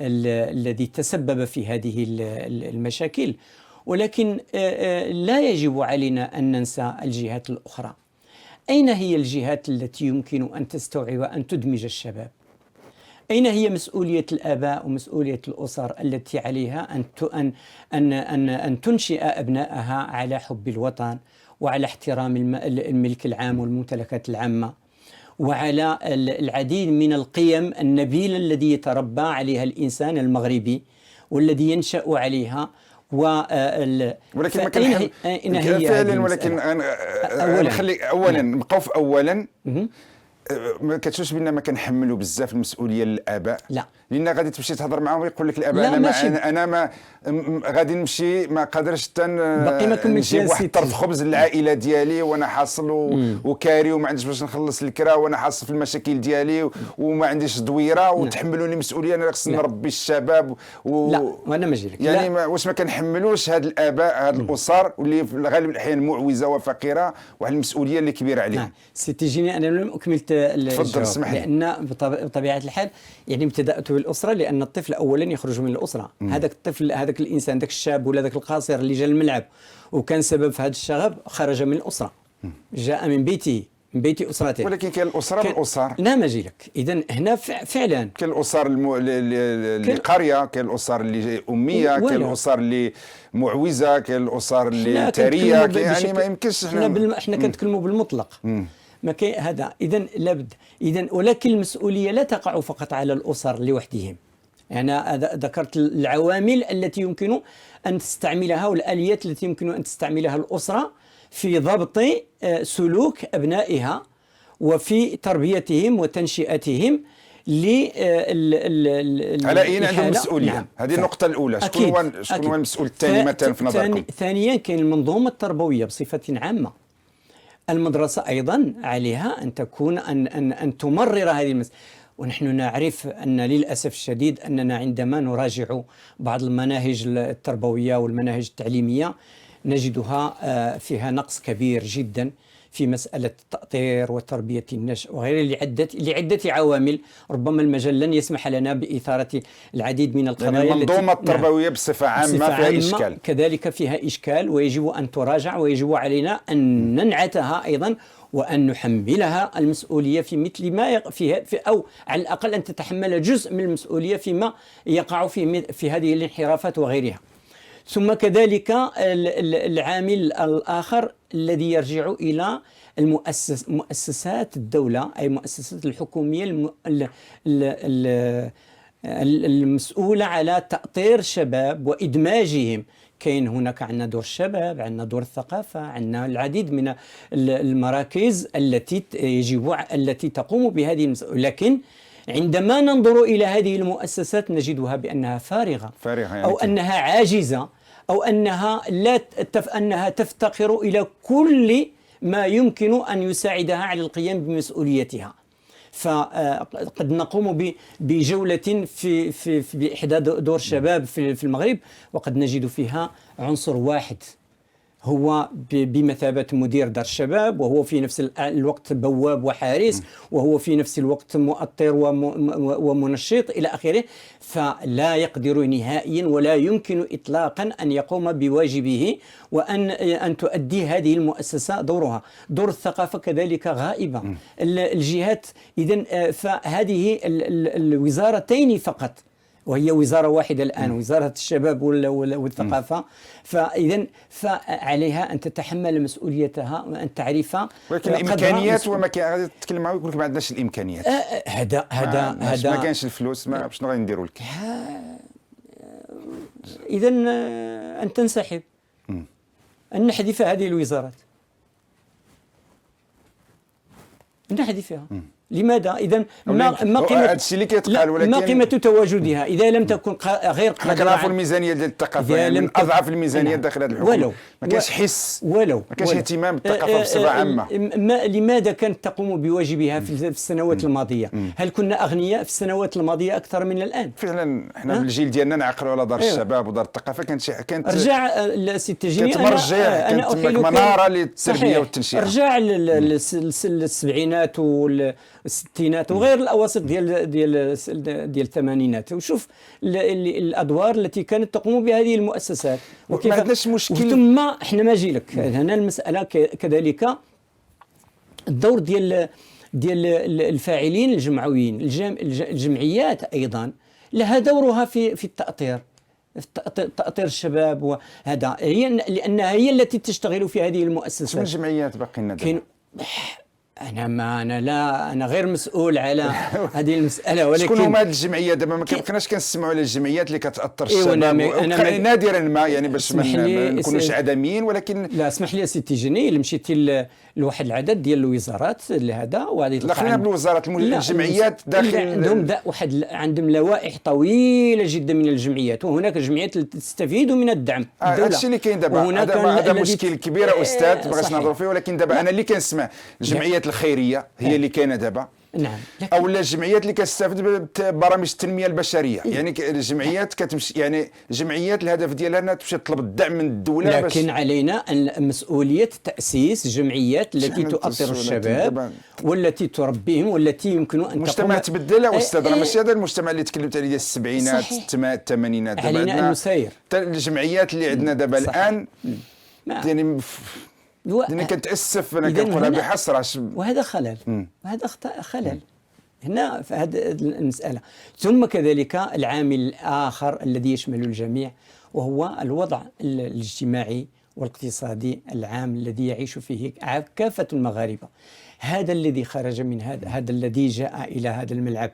الذي تسبب في هذه المشاكل، ولكن لا يجب علينا أن ننسى الجهات الأخرى. أين هي الجهات التي يمكن أن تستوعب أن تدمج الشباب؟ أين هي مسؤولية الآباء ومسؤولية الأسر التي عليها أن تنشئ أبنائها على حب الوطن وعلى احترام الملك العام والممتلكات العامة وعلى العديد من القيم النبيلة الذي يتربى عليها الإنسان المغربي والذي ينشأ عليها. ولكن ما كان فعلا. ولكن نخلي اولا نبقاو في اولا ما كتشوفش بان ما كنحملوا بزاف المسؤوليه للاباء؟ لا، لان غادي تمشي تهضر معاهم ويقول لك الاباء انا ما غادي نمشي ما قادرش نجيب واحد طرف خبز للعائله ديالي وانا حاصل وكاري وما عنديش باش نخلص الكرا وانا حاصل في المشاكل ديالي وما عنديش دويره وتحملوني مسؤوليه انا خصني نربي الشباب لا وانا ما جيلك يعني واش ما كنحملوش هاد الاباء هاد الاسر واللي في غالب الاحيان معوزه وفقيره وعلى المسؤوليه اللي كبيره عليهم؟ سي تيجيني انا لم اكملت الجواب لان بطبيعه الحال يعني ابتدات بالاسره لان الطفل اولا يخرج من الاسره. هذاك الطفل هذاك الانسان ذاك الشاب ولا ذاك القاصر اللي جا الملعب وكان سبب في هذا الشغب خرج من الاسره، جاء من بيته من بيت اسرته. ولكن كاين الاسره والاسر. لا ما لك. اذا هنا فعلا كاين الاسر اللي قريه، كاين الاسر اللي اميه، كاين الاسر اللي معوزه، كاين الاسر اللي ثريه، يعني ما يمكنش احنا كنتكلموا بالمطلق. ما كاين هذا. اذا لابد. اذا ولكن المسؤوليه لا تقع فقط على الاسر لوحدهم. أنا ذكرت العوامل التي يمكن أن تستعملها والآليات التي يمكن أن تستعملها الأسرة في ضبط سلوك أبنائها وفي تربيتهم وتنشئتهم على أين عندهم مسؤولية. نعم. هذه النقطة الأولى. شكون هو المسؤول الثاني مثلا في نظركم؟ ثانيا كاين المنظومة التربوية بصفة عامة. المدرسة أيضا عليها أن تكون أن تمرر هذه المسألة. ونحن نعرف أن للأسف الشديد أننا عندما نراجع بعض المناهج التربوية والمناهج التعليمية نجدها فيها نقص كبير جدا في مسألة التأطير وتربية النشء وغيره لعدة عوامل. ربما المجال لن يسمح لنا بإثارة العديد من القضايا. يعني المنظومة التربوية بصفة عامة فيها إشكال، كذلك فيها إشكال ويجب أن تراجع ويجب علينا أن ننعتها أيضا وأن نحملها المسؤولية في مثل ما في أو على الأقل أن تتحمل جزء من المسؤولية فيما يقع في هذه الانحرافات وغيرها. ثم كذلك العامل الآخر الذي يرجع إلى مؤسسات الدولة، أي المؤسسات الحكومية المسؤولة على تأطير الشباب وإدماجهم. كاين هناك عندنا دور الشباب، عندنا دور الثقافة، عندنا العديد من المراكز التي تقوم بهذه المسؤولية، لكن عندما ننظر إلى هذه المؤسسات نجدها بأنها فارغة يعني أو أنها عاجزة أو أنها تفتقر إلى كل ما يمكن أن يساعدها على القيام بمسؤوليتها. فقد نقوم بجولة في بإحدى دور الشباب في المغرب، وقد نجد فيها عنصر واحد هو بمثابة مدير دار الشباب، وهو في نفس الوقت بواب وحارس، وهو في نفس الوقت مؤطر ومنشط إلى آخره. فلا يقدر نهائيا ولا يمكن إطلاقا أن يقوم بواجبه وأن تؤدي هذه المؤسسة دورها. دور الثقافة كذلك غائبة. الجهات إذن فهذه الوزارتين فقط، وهي وزارة واحدة الآن، وزارة الشباب والثقافة، فإذا فعليها أن تتحمل مسؤوليتها وأن تعرف. ولكن الإمكانيات وما تتكلم معه يقول لك ما عندناش الإمكانيات. هذا ما كانش الفلوس، ما شنو غادي نديروا لك؟ إذا أن تنسحب، أن نحذف هذه الوزارات، نحذفها. لماذا؟ إذا ما قيمة تواجدها إذا لم تكن غير قادرة؟ كنعرفوا الميزانية ديال الثقافة يعني من أضعف الميزانيات داخل هذه الحكومة. ما كانش حس، ما كانش اهتمام بالثقافة بصفة عامة. لماذا كانت تقوم بواجبها في السنوات الماضية؟ هل كنا أغنياء في السنوات الماضية أكثر من الآن؟ فعلا احنا بالجيل ديالنا نعقلوا على دار الشباب ودار الثقافة. كانت رجع الست جيني، كانت مرجع، كانت منارة للتربية والتنشئة. رجع للسبعينات والستينات وغير الأواسط ديال الثمانينات، وشوف الأدوار التي كانت تقوم بهذه المؤسسات. ما عندناش مشكل. ثم احنا ما لك هنا المسألة كذلك الدور ديال الفاعلين الجمعويين، الجمعيات أيضا لها دورها في التأطير، تأطير الشباب، وهذا لأنها هي التي تشتغل في هذه المؤسسات. شنو الجمعيات باقينا دابا؟ أنا غير مسؤول على هذه المسألة، ولكن شكون هما هذه الجمعيات دابا؟ ما كناش كنسمعوا على الجمعيات اللي كتأطر الشباب. نادرا ما يعني باش ما نكونوش عدميين، ولكن لا اسمح لي سيتي جيني، اللي مشيتي لواحد العدد ديال الوزارات لهذا وغادي لا خلينا بالوزارات، الجمعيات داخل عندهم لوائح طويلة جدا من الجمعيات، وهناك جمعيات تستفيد من الدعم الدولة. هذا الشيء اللي كاين دابا، هذا مشكل كبير استاذ بغيت نهضروا فيه. ولكن دابا انا اللي كنسمع الجمعيات الخيريه هي اللي كاينه دابا، نعم، او الجمعيات اللي كتستافد ببرامج التنميه البشريه. يعني الجمعيات كتمشي، يعني الجمعيات الهدف ديالها انها تمشي تطلب الدعم من الدوله، لكن علينا مسؤوليه تاسيس جمعيات التي تؤطر الشباب والتي تربيهم والتي يمكن ان المجتمع تبدل استاذ. راه ماشي هذا المجتمع اللي تكلمت عليه ديال السبعينات الثمانينات. دابا علينا ان نسير. الجمعيات اللي عندنا دابا الان يعني كنتاسف انا كنقولها بحسره، وهذا خلل، وهذا خلل هنا في هذه المساله. ثم كذلك العامل الاخر الذي يشمل الجميع وهو الوضع الاجتماعي والاقتصادي العام الذي يعيش فيه كافه المغاربه. هذا الذي خرج من هذا الذي جاء الى هذا الملعب،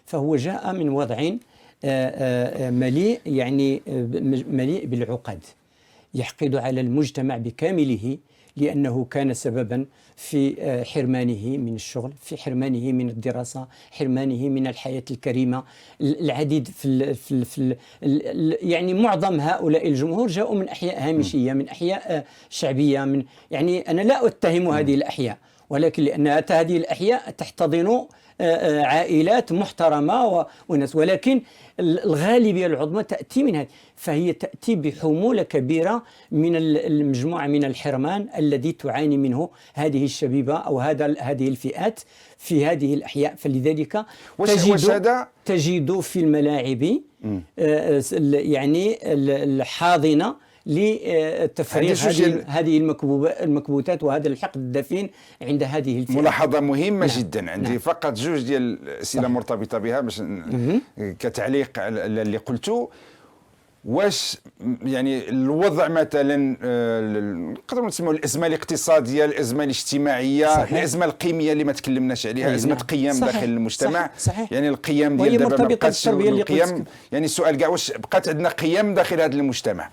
فهو جاء من وضع مليء، يعني مليء بالعقد، يحقد على المجتمع بكامله، لأنه كان سببا في حرمانه من الشغل، في حرمانه من الدراسة، حرمانه من الحياة الكريمة. العديد يعني معظم هؤلاء الجمهور جاءوا من أحياء هامشية، من أحياء شعبية، يعني أنا لا أتهم هذه الأحياء، ولكن لأن هذه الأحياء تحتضن عائلات محترمة وناس، ولكن الغالبية العظمى تأتي من هذه، فهي تأتي بحمولة كبيرة من المجموعة من الحرمان الذي تعاني منه هذه الشبيبة أو هذه الفئات في هذه الأحياء. فلذلك تجد في الملاعب يعني الحاضنة لتفريغ هذه المكبوتات وهذا الحقد الدفين عند هذه الفئة. ملاحظة مهمة نعم. جدا عندي. نعم. فقط جوج ديال الأسئلة مرتبطة بها باش كتعليق على اللي قلته. واش يعني الوضع مثلا نقدروا نسميو الازمه الاقتصاديه، الازمه الاجتماعيه، صحيح. الازمه القيميه اللي ما تكلمناش عليها، ازمه نعم. قيم صحيح. داخل المجتمع. صحيح. يعني القيم وهي ديال دابا ما مرتبطة بقاتش بالتربية اللي القيم. يعني السؤال كاع واش بقات عندنا قيم داخل هذا المجتمع؟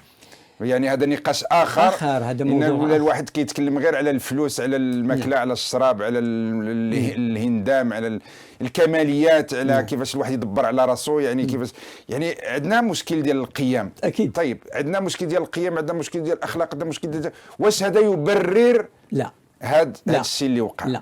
يعني هذا نقاش اخر. هذا إن موضوع ولا الواحد كيتكلم غير على الفلوس، على الماكله، على الشراب، على الهندام، على الكماليات، على كيفاش الواحد يدبر على راسه. يعني كيفاش يعني عندنا مشكل ديال القيم. أكيد. طيب عندنا مشكل ديال القيم، عندنا مشكل ديال الاخلاق، عندنا مشكل ديال واش هذا يبرر لا هذا الشيء اللي وقع؟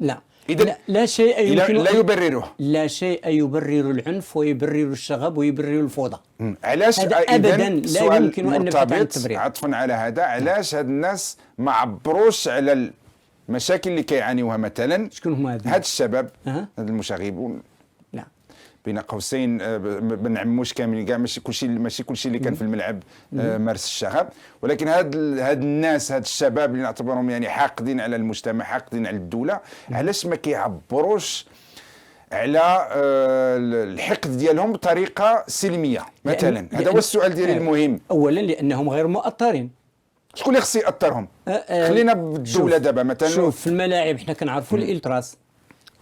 لا إذا لا شيء يمكن لا يبرره. لا شيء يبرر العنف ويبرر الشغب ويبرر الفوضى. علاش ابدا لا يمكن ان نبحث عن مرتبط التبرير. عطفا على هذا، علاش هاد الناس ما عبروش على المشاكل اللي كيعانيوها مثلا؟ شكون هما هاد الشباب هاد المشاغبون لا بين قوسين ما نعموش كاملين كاع، ماشي كلشي اللي كان في الملعب مارس الشغب، ولكن هاد الناس، هاد الشباب اللي نعتبرهم يعني حاقدين على المجتمع، حاقدين على الدولة، علاش ما كيعبروش على الحقد ديالهم بطريقة سلمية مثلا؟ هذا هو السؤال ديالي المهم. اولا لانهم غير مؤطرين. شكون اللي خصو يأطرهم؟ خلينا بالدولة دابا مثلا. شوف في الملاعب حنا كنعرفوا الالتراس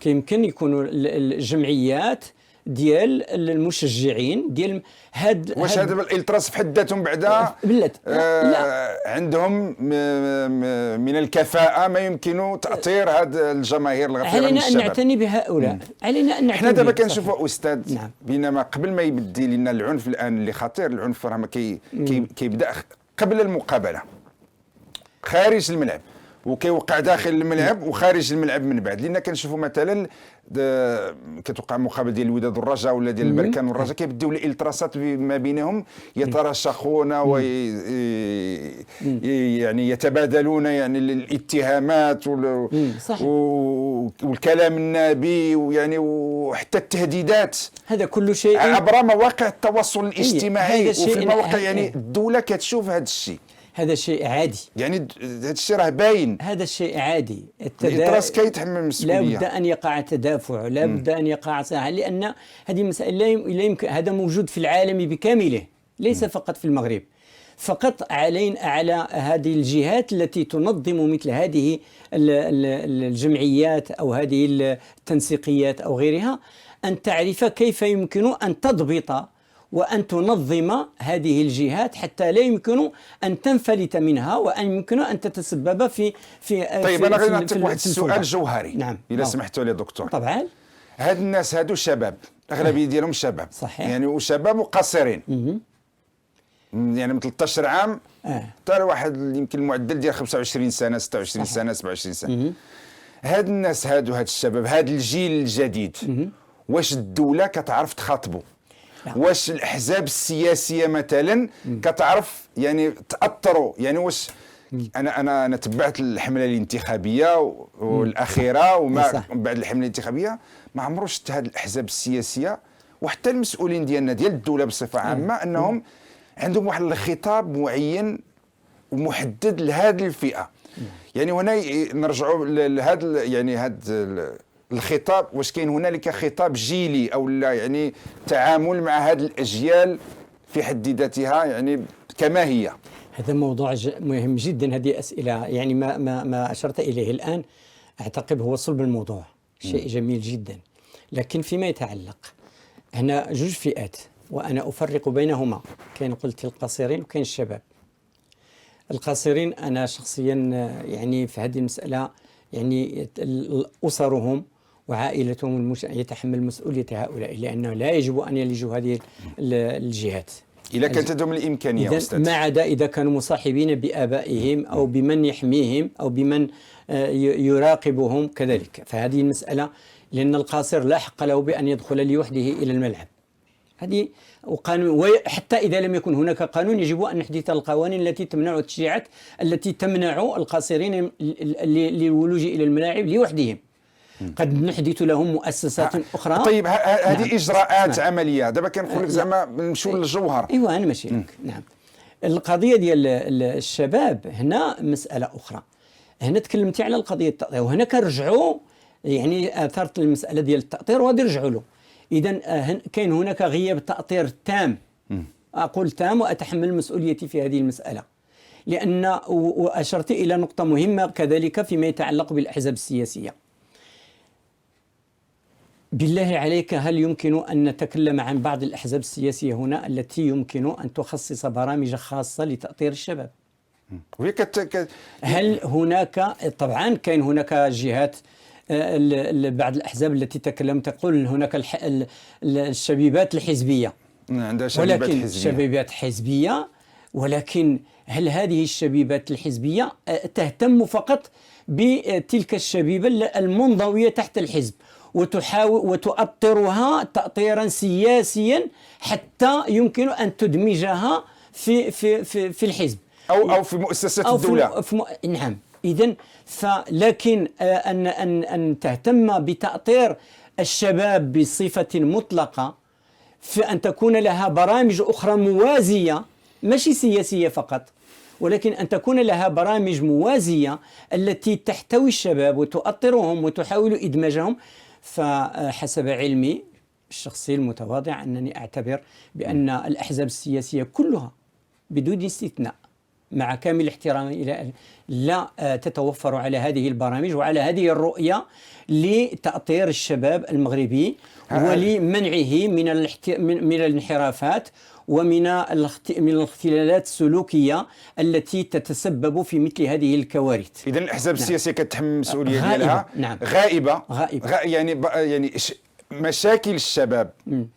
كيمكن يكونوا الجمعيات ديال المشجعين ديال واش هذا الالتراس في حد ذاتهم بعدا عندهم من الكفاءة ما يمكن تأطير هذا الجماهير الغفيرة من الشباب؟ علينا أن نعتني بهؤلاء. علينا أن نعتني. احنا دابا كنشوفوا أستاذ. نعم. بينما قبل ما يبدي لنا العنف الآن اللي خطير، العنف راه كيبدأ قبل المقابلة خارج الملعب، وكيوقع داخل الملعب وخارج الملعب من بعد. لان كنشوفوا مثلا كتوقع مقابله ديال الوداد والرجاء ولا ديال البركان والرجاء، كيبداو الالتراسات ما بينهم، يتراشقون يعني يتبادلون يعني الاتهامات والكلام النابي، ويعني وحتى التهديدات. هذا كل شيء عبر مواقع التواصل الاجتماعي وفي المواقع. يعني الدوله كتشوف هذا الشيء. هذا شيء عادي. يعني هذا الشيء راه باين. هذا الشيء عادي. الإطراس كيتحمل المسؤولية. لا بد أن يقع تدافع، لا بد أن يقع صراع، لأن هذه مسألة لا يمكن. هذا موجود في العالم بكامله، ليس فقط في المغرب. فقط علينا على هذه الجهات التي تنظم مثل هذه الجمعيات أو هذه التنسيقيات أو غيرها أن تعرف كيف يمكن أن تضبط وأن تنظم هذه الجهات حتى لا يمكن أن تنفلت منها، وأن يمكن أن تتسبب في طيب أنا غادي نعطيك واحد السؤال جوهري. نعم. إذا سمحتوا لي دكتور. طبعا. هاد الناس هادو شباب، الأغلبية ديالهم شباب. صحيح. يعني وشباب وقصيرين. يعني من 13 عام حتى واحد يمكن المعدل ديال 25 سنة، 26 سنة، 27 سنة. هاد الناس هاد الشباب، هاد الجيل الجديد، واش الدولة كتعرف تخاطبه؟ واش الأحزاب السياسية مثلا كتعرف يعني تأثروا؟ يعني واش أنا تبعت الحملة الانتخابية والأخيرة وما بعد الحملة الانتخابية، ما عمرو شفت هاد الأحزاب السياسية وحتى المسؤولين ديالنا ديال الدولة بصفة عامة أنهم عندهم واحد الخطاب معين ومحدد لهذه الفئة. يعني هنا نرجعوا لهذا، يعني هذا الخطاب، واش كاين هنالك خطاب جيلي او لا؟ يعني تعامل مع هذه الاجيال في حد ذاتها يعني كما هي. هذا موضوع مهم جدا. هذه اسئله يعني ما اشرت اليه الان اعتقد هو صلب الموضوع، شيء جميل جدا. لكن فيما يتعلق هنا جوج فئات وانا افرق بينهما، كاين قلت القصيرين وكاين الشباب. القصيرين انا شخصيا يعني في هذه المساله يعني اسرهم وعائلتهم يتحمل مسؤولية هؤلاء، لأنه لا يجب أن يلجوا هذه الجهات إذا كانت لديهم الإمكانية أستاذ، ما عدا إذا كانوا مصاحبين بآبائهم أو بمن يحميهم أو بمن يراقبهم كذلك. فهذه المسألة، لأن القاصر لا حق له بأن يدخل لوحده إلى الملعب. هذه وقانون، وحتى إذا لم يكن هناك قانون يجب أن نحدث القوانين التي تمنع التشريعات التي تمنع القاصرين للولوج إلى الملاعب لوحدهم. قد نحدث لهم مؤسسات أخرى. طيب هذه إجراءات عملية. دابا كنقول لك زعما نمشيو للجوهر. أيوة أنا ماشي لك. نعم. القضية ديال الشباب هنا مسألة أخرى. هنا تكلمتي على القضية التأطير، وهنا كنرجعوا يعني أثرت المسألة ديال التأطير وغادي نرجعوا له. إذا كاين هناك غياب تأطير تام، أقول تام وأتحمل مسؤوليتي في هذه المسألة، لأن وأشرت إلى نقطة مهمة كذلك فيما يتعلق بالأحزاب السياسية. بالله عليك، هل يمكن أن نتكلم عن بعض الأحزاب السياسية هنا التي يمكن أن تخصص برامج خاصة لتأطير الشباب؟ وهي هل هناك، طبعا كاين هناك جهات، بعض الأحزاب التي تكلمت تقول هناك الشبيبات الحزبية، عندها شبيبات ولكن حزبية. شبيبات حزبية، ولكن هل هذه الشبيبات الحزبية تهتم فقط بتلك الشبيبة المنضوية تحت الحزب وتحاول وتؤطرها تأطيرا سياسيا حتى يمكن أن تدمجها في الحزب أو في مؤسسات الدولة؟ نعم. إذن لكن أن تهتم بتأطير الشباب بصفة مطلقة، في أن تكون لها برامج أخرى موازية ماشي سياسية فقط، ولكن أن تكون لها برامج موازية التي تحتوي الشباب وتؤطرهم وتحاول إدماجهم. فحسب علمي الشخصي المتواضع أنني أعتبر بأن الأحزاب السياسية كلها بدون استثناء مع كامل احترامي إلى لا تتوفر على هذه البرامج وعلى هذه الرؤية لتأطير الشباب المغربي ولمنعه من الانحرافات ومن الاختلالات السلوكية التي تتسبب في مثل هذه الكوارث. إذن الأحزاب السياسية كتحمل المسؤولية غائبة. ديالها. نعم. غائبة. غائبة. مشاكل الشباب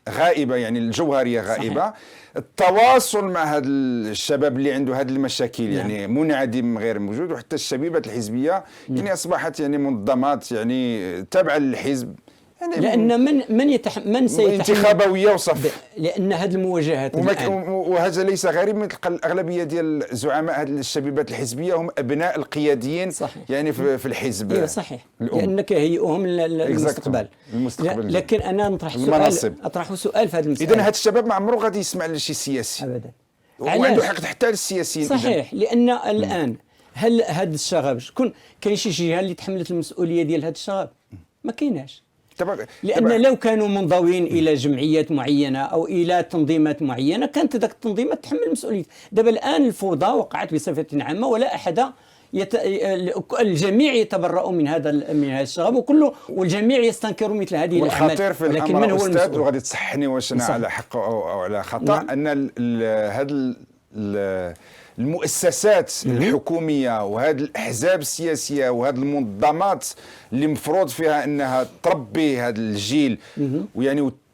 غائبة، يعني الجوهرية غائبة. صحيح. التواصل مع هذا الشباب اللي عنده هذه المشاكل يعني منعدم غير موجود، وحتى الشبيبات الحزبية يعني أصبحت يعني منظمات يعني تابعة للحزب، يعني لأن من سيتحمل انتخابوية وصف، لأن هذه المواجهات وهذا ليس غريب من الأغلبية ديال زعماء هذه الشبيبات الحزبية هم أبناء القياديين. صحيح. يعني في الحزب. ايوه صحيح، لأنك هيئوهم للمستقبل. لكن أنا أطرح سؤال في هذا المسألة. إذن هذا الشباب ما عمره غادي يسمع لشي سياسي أبدا، وعنده حق حتى للسياسيين. صحيح. لأن الآن هل هذا الشغب كاين شي جهة اللي تحملت المسؤولية ديال هذا الشغب؟ ما كايناش. لأن لو كانوا منضوين إلى جمعيات معينة أو إلى تنظيمات معينة كانت ذاك التنظيمات تحمل المسؤولية. دابا الآن الفوضى وقعت بصفة عامة ولا أحد الجميع يتبرأ من هذا الشغب والجميع يستنكر مثل هذه الأعمال. والخطير في ولكن من هو المسؤول؟ وغادي تصحني واش أنا على حق أو على خطأ. نعم. أن هذا المؤسسات الحكومية وهذه الأحزاب السياسية وهذه المنظمات اللي مفروض فيها أنها تربي هذا الجيل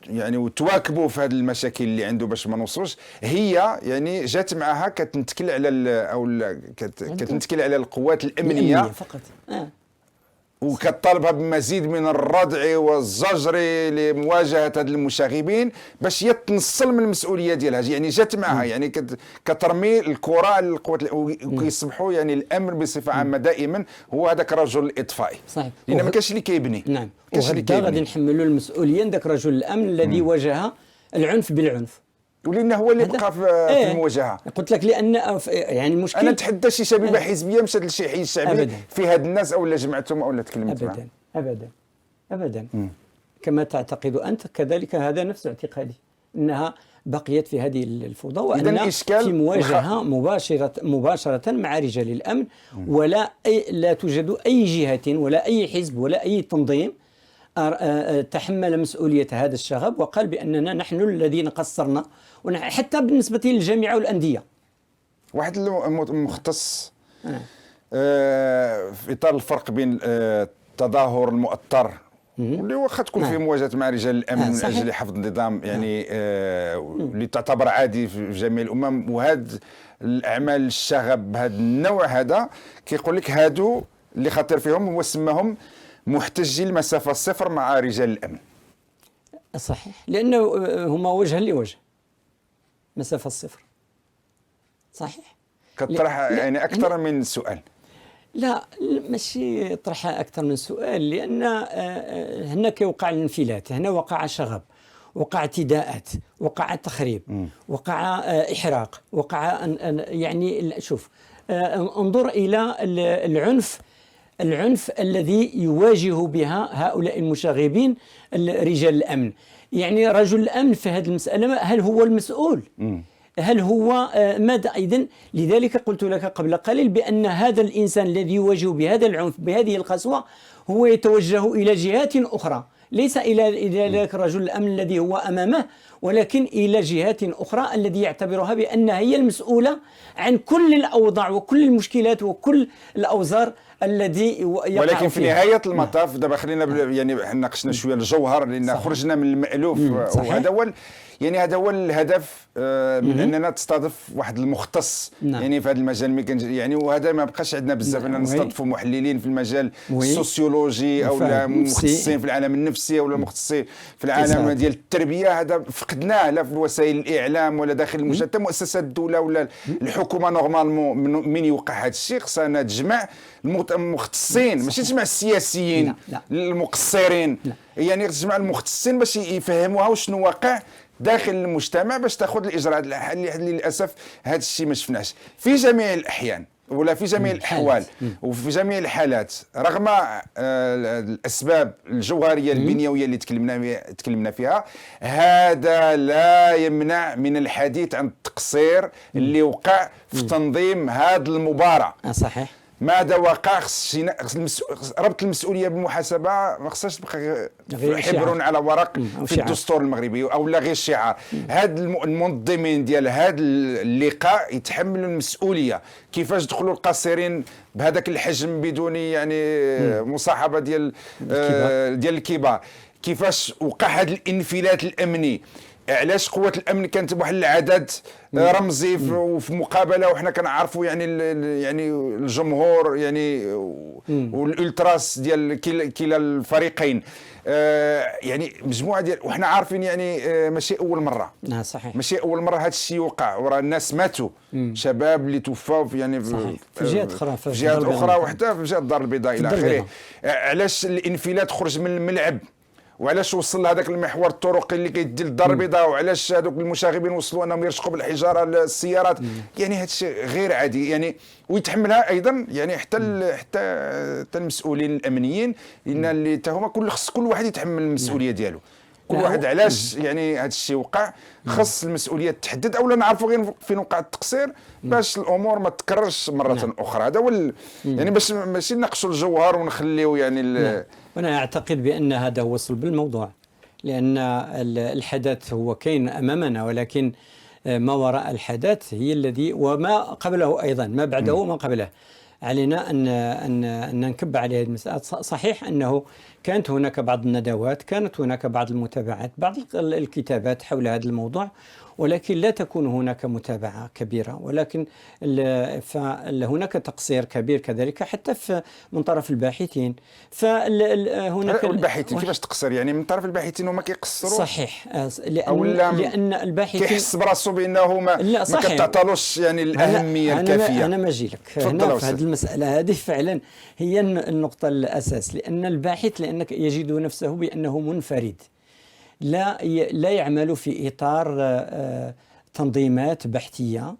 يعني وتواكبوا في هذه المشاكل اللي عنده باش ما نوصلوش، هي يعني جات معها كتنتكل على كتنتكل على القوات الأمنية فقط. وكطالبها بمزيد من الردع والزجر لمواجهه هاد المشاغبين باش يتنصل من المسؤوليه ديالها. يعني جات معها يعني كترمي الكره للقوات وكيصبحوا يعني الامن بصفه عامه دائما هو هذاك الرجل الاطفائي. صحيح. لان ما كانش اللي كيبني. نعم. وغدا غادي نحملوا المسؤوليه ذاك رجل الامن الذي واجه العنف بالعنف، ولأنه هو اللي بقى في المواجهه. قلت لك لان يعني المشكل انا نتحدى شي شبيبه حزبيه مشات لشي حي شعبي في هاد الناس او لا جمعتهم او لا تكلمت معهم. ابدا كما تعتقد انت كذلك هذا نفس اعتقادي، انها بقيت في هذه الفوضى وأننا في مواجهه مباشره مع رجال الامن، لا توجد اي جهه ولا اي حزب ولا اي تنظيم تحمل مسؤولية هذا الشغب وقال بأننا نحن الذين قصرنا، حتى بالنسبة للجامعة والأندية. واحد المختص في إطار الفرق بين التظاهر المؤطر واللي واخا تكون فيه مواجهة مع رجال الأمن من أجل حفظ النظام يعني اللي تعتبر عادي في جميع الأمم، وهاد الأعمال الشغب بهذا النوع هذا كيقول لك هادو اللي خطير فيهم هو سماهم محتجي المسافة الصفر مع رجال الأمن. صحيح، لأنه هما وجها لوجه مسافة الصفر. صحيح. كطرح يعني أكثر من سؤال. لا ماشي طرحها أكثر من سؤال، لأن هنا كيوقع الانفلات، هنا وقع شغب، وقع اعتداءات، وقع تخريب، وقع إحراق، وقع يعني شوف، انظر إلى العنف الذي يواجه بها هؤلاء المشاغبين رجال الأمن. يعني رجل الأمن في هذه المسألة هل هو المسؤول؟ هل هو ماذا؟ إذن لذلك قلت لك قبل قليل بأن هذا الإنسان الذي يواجه بهذا العنف بهذه القسوة هو يتوجه إلى جهات أخرى، ليس إلى ذلك رجل الأمن الذي هو أمامه، ولكن إلى جهات أخرى الذي يعتبرها بأنها هي المسؤولة عن كل الأوضاع وكل المشكلات وكل الأوزار الذي يقع ولكن في فيها. نهاية المطاف دابا خلينا يعني ناقشنا شوية الجوهر لأن صحيح. خرجنا من المألوف، وهذا هو يعني هذا هو الهدف من أننا تستضيف واحد المختص نعم. يعني في هذا المجال. يعني وهذا ما بقاش عندنا بزاف أننا نستضيفوا محللين في المجال السوسيولوجي أو مختصين في العالم النفسي أو مختصين في العالم ديال التربية. هذا فقدناه لا في وسائل الإعلام ولا داخل المجتمع مؤسسات الدولة ولا الحكومة. نورمالمون من يوقع هذا الشيء خصنا تجمع المختصين، ماشي تجمع السياسيين المقصرين. يعني تجمع المختصين باش يفهموها شنو واقع داخل المجتمع باش تاخذ الاجراءات اللي للاسف هذا الشيء ما شفناش في جميع الاحيان ولا في جميع الاحوال وفي جميع الحالات. رغم الاسباب الجوهريه البنيويه اللي تكلمنا فيها، هذا لا يمنع من الحديث عن التقصير اللي وقع في تنظيم هذه المباراه. صحيح. ماذا وقع؟ ربط المسؤوليه بالمحاسبه ما خصهاش تبقى حبر على ورق في الدستور المغربي او لا غير شعار. هاد المنظمين ديال هذا اللقاء يتحملوا المسؤوليه. كيفاش دخلوا القاصرين بهذاك الحجم بدون يعني مصاحبه ديال الكبار؟ كيفاش وقع هذا الانفلات الامني؟ علاش قوة الأمن كانت بواحد العدد رمزي وفي مقابلة وحنا كنعرفوا يعني الجمهور يعني والالتراس ديال كلا الفريقين. يعني مجموعة ديال وحنا عارفين يعني ماشي أول مرة. صحيح. ماشي أول مرة هذا الشيء يوقع، ورا الناس ماتوا، شباب اللي توفاو يعني في جهات أخرى، في جهات أخرى وحتى في جهة الدار البيضاء إلى آخره. علاش الانفلات خرج من الملعب؟ وعلاش وصل لهذاك المحور الطرقي اللي كيدي للدار البيضاء؟ وعلاش هذوك المشاغبين وصلوا انهم يرشقوا بالحجاره السيارات؟ يعني هذا الشيء غير عادي يعني. ويتحملها ايضا يعني حتى المسؤولين الامنيين، لان اللي هما كل واحد يتحمل المسؤوليه ديالو. كل واحد علاش يعني هذا الشيء وقع، خص المسؤوليه تحدد اولا نعرفوا غير فين وقع التقصير باش الامور ما تكررش مره اخرى. هذا هو يعني باش ماشي نناقشوا الجوهر ونخليو يعني وانا اعتقد بان هذا هو صلب الموضوع، لان الحدث هو كاين امامنا، ولكن ما وراء الحدث هي الذي وما قبله ايضا، ما بعده وما قبله. علينا ان ننكب على هذه المسألة. صحيح انه كانت هناك بعض الندوات، كانت هناك بعض المتابعات، بعض الكتابات حول هذا الموضوع، ولكن لا تكون هناك متابعة كبيرة، ولكن فهناك تقصير كبير كذلك حتى من طرف الباحثين. فهناك الباحثين كيفاش تقصر يعني من طرف الباحثين هما كيقصروا؟ صحيح، لأن الباحثين كيحس براسو بأنه ما كتعطالوش يعني الأهمية الكافية. أنا ما أجي لك هنا في هذه المسألة. هذه فعلا هي النقطة الأساس، لأن الباحث لأنك يجد نفسه بأنه منفرد، لا يعمل في إطار تنظيمات بحثية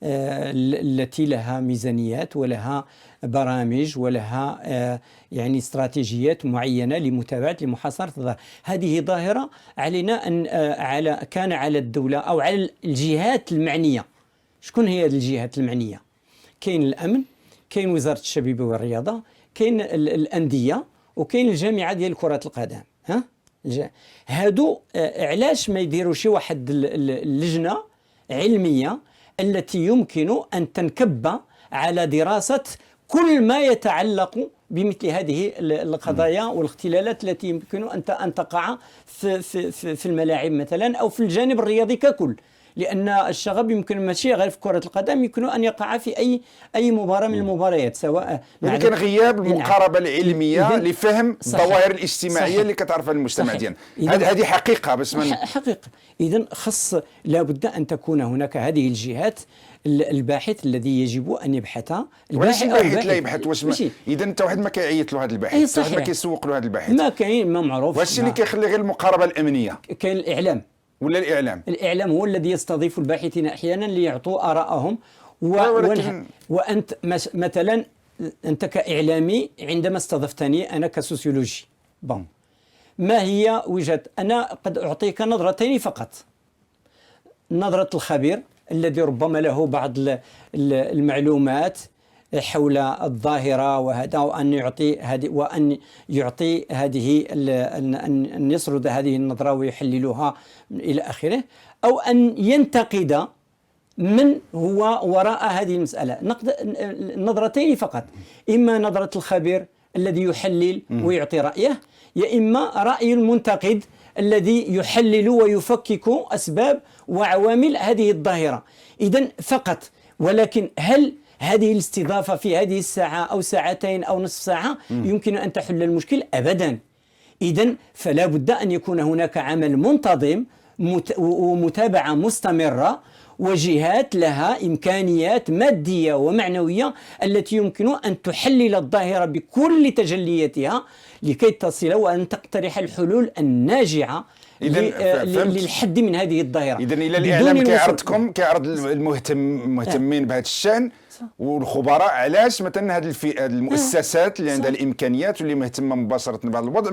التي لها ميزانيات ولها برامج ولها يعني استراتيجيات معينة لمحاصرة الظاهرة. هذه ظاهرة علينا أن كان على الدولة أو على الجهات المعنية. شكون هي الجهات المعنية؟ كاين الأمن، كاين وزارة الشباب والرياضة، كاين الأندية، وكاين الجامعة ديال كرة القدم. هادو علاش ما يديروا شي واحد اللجنة علمية التي يمكن أن تنكب على دراسة كل ما يتعلق بمثل هذه القضايا والاختلالات التي يمكن أن تقع في الملاعب مثلا أو في الجانب الرياضي ككل، لأن الشغب يمكن ماشي غير في كرة القدم، يمكن أن يقع في أي مباراة من المباريات، سواء كان غياب المقاربة العلمية لفهم الظواهر الاجتماعية اللي كتعرفها المجتمع ديالنا. هذه حقيقة. بس حقيقة. إذن لابد أن تكون هناك هذه الجهات الباحث الذي يجب ان يبحث. الباحث أو لا يبحث. واش اذا انت واحد ما كيعيط له هذا الباحث، أي واحد ما صحيح. كيسوق له هذا الباحث، ما كاين، ما معروف. واش اللي كيخلي غير المقاربه الامنيه؟ كاين الاعلام. ولا الاعلام؟ الاعلام هو الذي يستضيف الباحثين احيانا ليعطوا ارائهم. وانت مثلا انت كاعلامي عندما استضفتني انا كسوسيولوجي، بون، ما هي وجهة؟ أنا قد أعطيك نظرتين فقط. نظرة الخبير الذي ربما له بعض المعلومات حول الظاهرة وهذا، وأن يعطي هذه أن يسرد هذه النظرة ويحللها إلى آخره، أو أن ينتقد من هو وراء هذه المسألة. نظرتين فقط، إما نظرة الخبير الذي يحلل ويعطي رأيه، يا إما رأي المنتقد الذي يحلل ويفكك أسباب وعوامل هذه الظاهرة. إذن فقط. ولكن هل هذه الاستضافة في هذه الساعة أو ساعتين أو نصف ساعة يمكن أن تحل المشكل؟ أبدا. إذن فلا بد أن يكون هناك عمل منتظم ومتابعة مستمرة، وجهات لها إمكانيات مادية ومعنوية التي يمكن أن تحلل الظاهرة بكل تجلياتها لكي تصل وأن تقترح الحلول الناجعة للحد من هذه الظاهرة. إذن إلى الإعلام كيعرض المهتمين بهذا الشأن والخبراء علاش مثلا هذه الفئه المؤسسات اللي عندها الامكانيات واللي مهتمه مباشره بهذا الوضع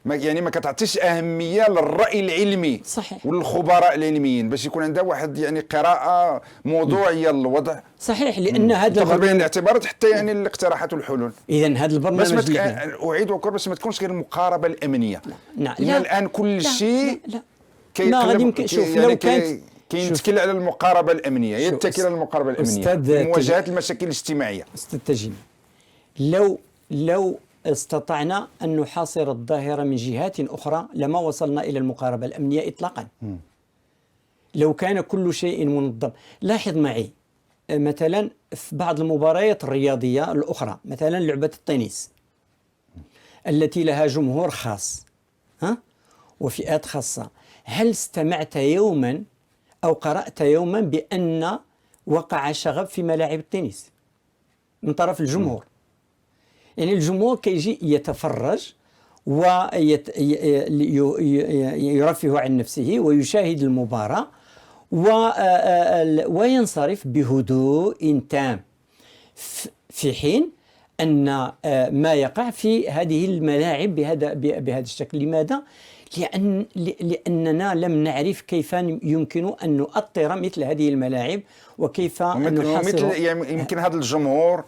ما كتعطيش اهميه للراي العلمي. صحيح. والخبراء العلميين باش يكون عندها واحد قراءه موضوعيه للوضع. صحيح. لان هذا تاخذ بعين الاعتبارات حتى الاقتراحات والحلول. اذا هذا البرنامج اعيد واكرر باش ما تكونش غير المقاربه الامنيه. لا. الان كل شيء ما غادي يمكن. شوف، لو كانت يتكل على المقاربة الأمنية، يتكل على المقاربة الأمنية مواجهة المشاكل الاجتماعية. أستاذ تجيني، لو استطعنا أن نحاصر الظاهرة من جهات أخرى لما وصلنا إلى المقاربة الأمنية إطلاقا. لو كان كل شيء منظم. لاحظ معي مثلا في بعض المباريات الرياضية الأخرى، مثلا لعبة التنس التي لها جمهور خاص وفئات خاصة، هل استمعت يوما أو قرأت يوما بأن وقع شغب في ملاعب التنس من طرف الجمهور؟ يعني الجمهور كيجي يتفرج ويرفه عن نفسه ويشاهد المباراة وينصرف بهدوء تام، في حين أن ما يقع في هذه الملاعب بهذا الشكل. لماذا؟ لأننا لم نعرف كيف يمكن أن نؤطر مثل هذه الملاعب وكيف نحصر يمكن هذا الجمهور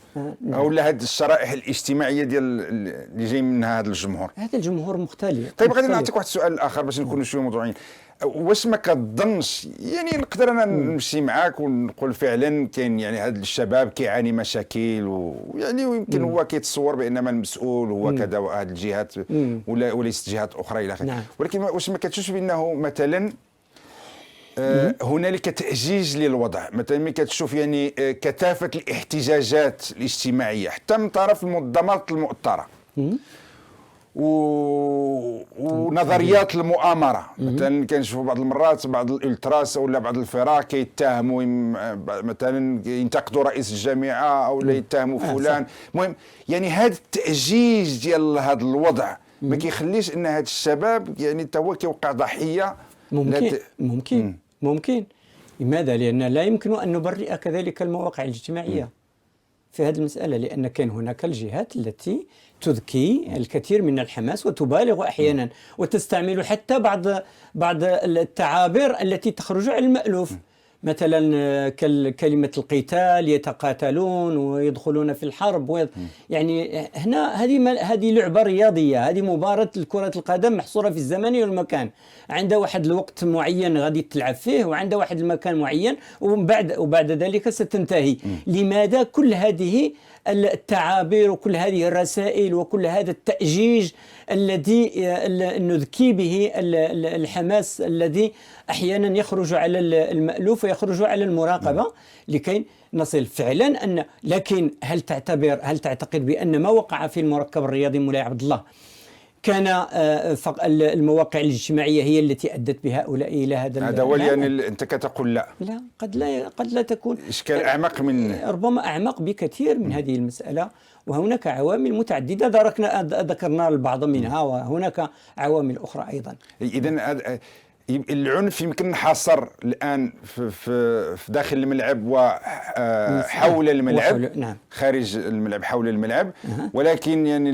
أو هذه الشرائح الاجتماعية اللي جاي منها هذا الجمهور. هذا الجمهور مختلف. طيب غادي نعطيك واحد السؤال آخر باش نكونوا شوية موضوعيين. واش ما كتظنش نقدر انا نمشي معاك ونقول فعلا كاين هذا الشباب كيعاني مشاكل ويمكن هو كيتصور بان ما المسؤول هو كذا وهذه الجهات وليست جهات اخرى الى اخره، نعم. ولكن واش ما كتشوفش بانه مثلا هنالك تأجيج للوضع؟ مثلا ملي كتشوف كثافه الاحتجاجات الاجتماعيه حتى من طرف المنظمات المؤطره ونظريات المؤامره، مثلا كنشوفوا بعض المرات بعض الالتراس ولا بعض الفرق كيتهموا مثلا ينتقدوا رئيس الجامعه او لا يتهموا فلان. المهم هذا التأجيج ديال هذا الوضع ما كيخليش ان هذا الشباب حتى هو كيوقع ضحيه. ممكن. لماذا؟ لان لا يمكن ان نبرئ كذلك المواقع الاجتماعيه في هذه المساله، لان كان هناك الجهات التي تذكي الكثير من الحماس وتبالغ أحيانا وتستعمل حتى بعض التعابير التي تخرج عن المألوف، مثلا كلمة القتال، يتقاتلون ويدخلون في الحرب هنا هذه لعبة رياضية، هذه مباراة كرة القدم محصورة في الزمان والمكان، عندها واحد الوقت معين غادي تلعب فيه وعندها واحد المكان معين وبعد ذلك ستنتهي. لماذا كل هذه التعابير وكل هذه الرسائل وكل هذا التأجيج الذي نذكي به الحماس الذي أحيانا يخرج على المألوف ويخرج على المراقبة لكي نصل فعلا لكن هل تعتقد بأن ما وقع في المركب الرياضي مولاي عبد الله كان المواقع الاجتماعية هي التي أدت بهؤلاء إلى هذا هو يعني أنت كتقول لا. لا، قد لا تكون إشكال أعمق من، ربما أعمق بكثير من هذه المسألة، وهناك عوامل متعددة ذكرنا البعض منها، وهناك عوامل أخرى أيضا. إذن العنف يمكن نحصر الآن في داخل الملعب وحول الملعب، نعم. خارج الملعب حول الملعب، ولكن يعني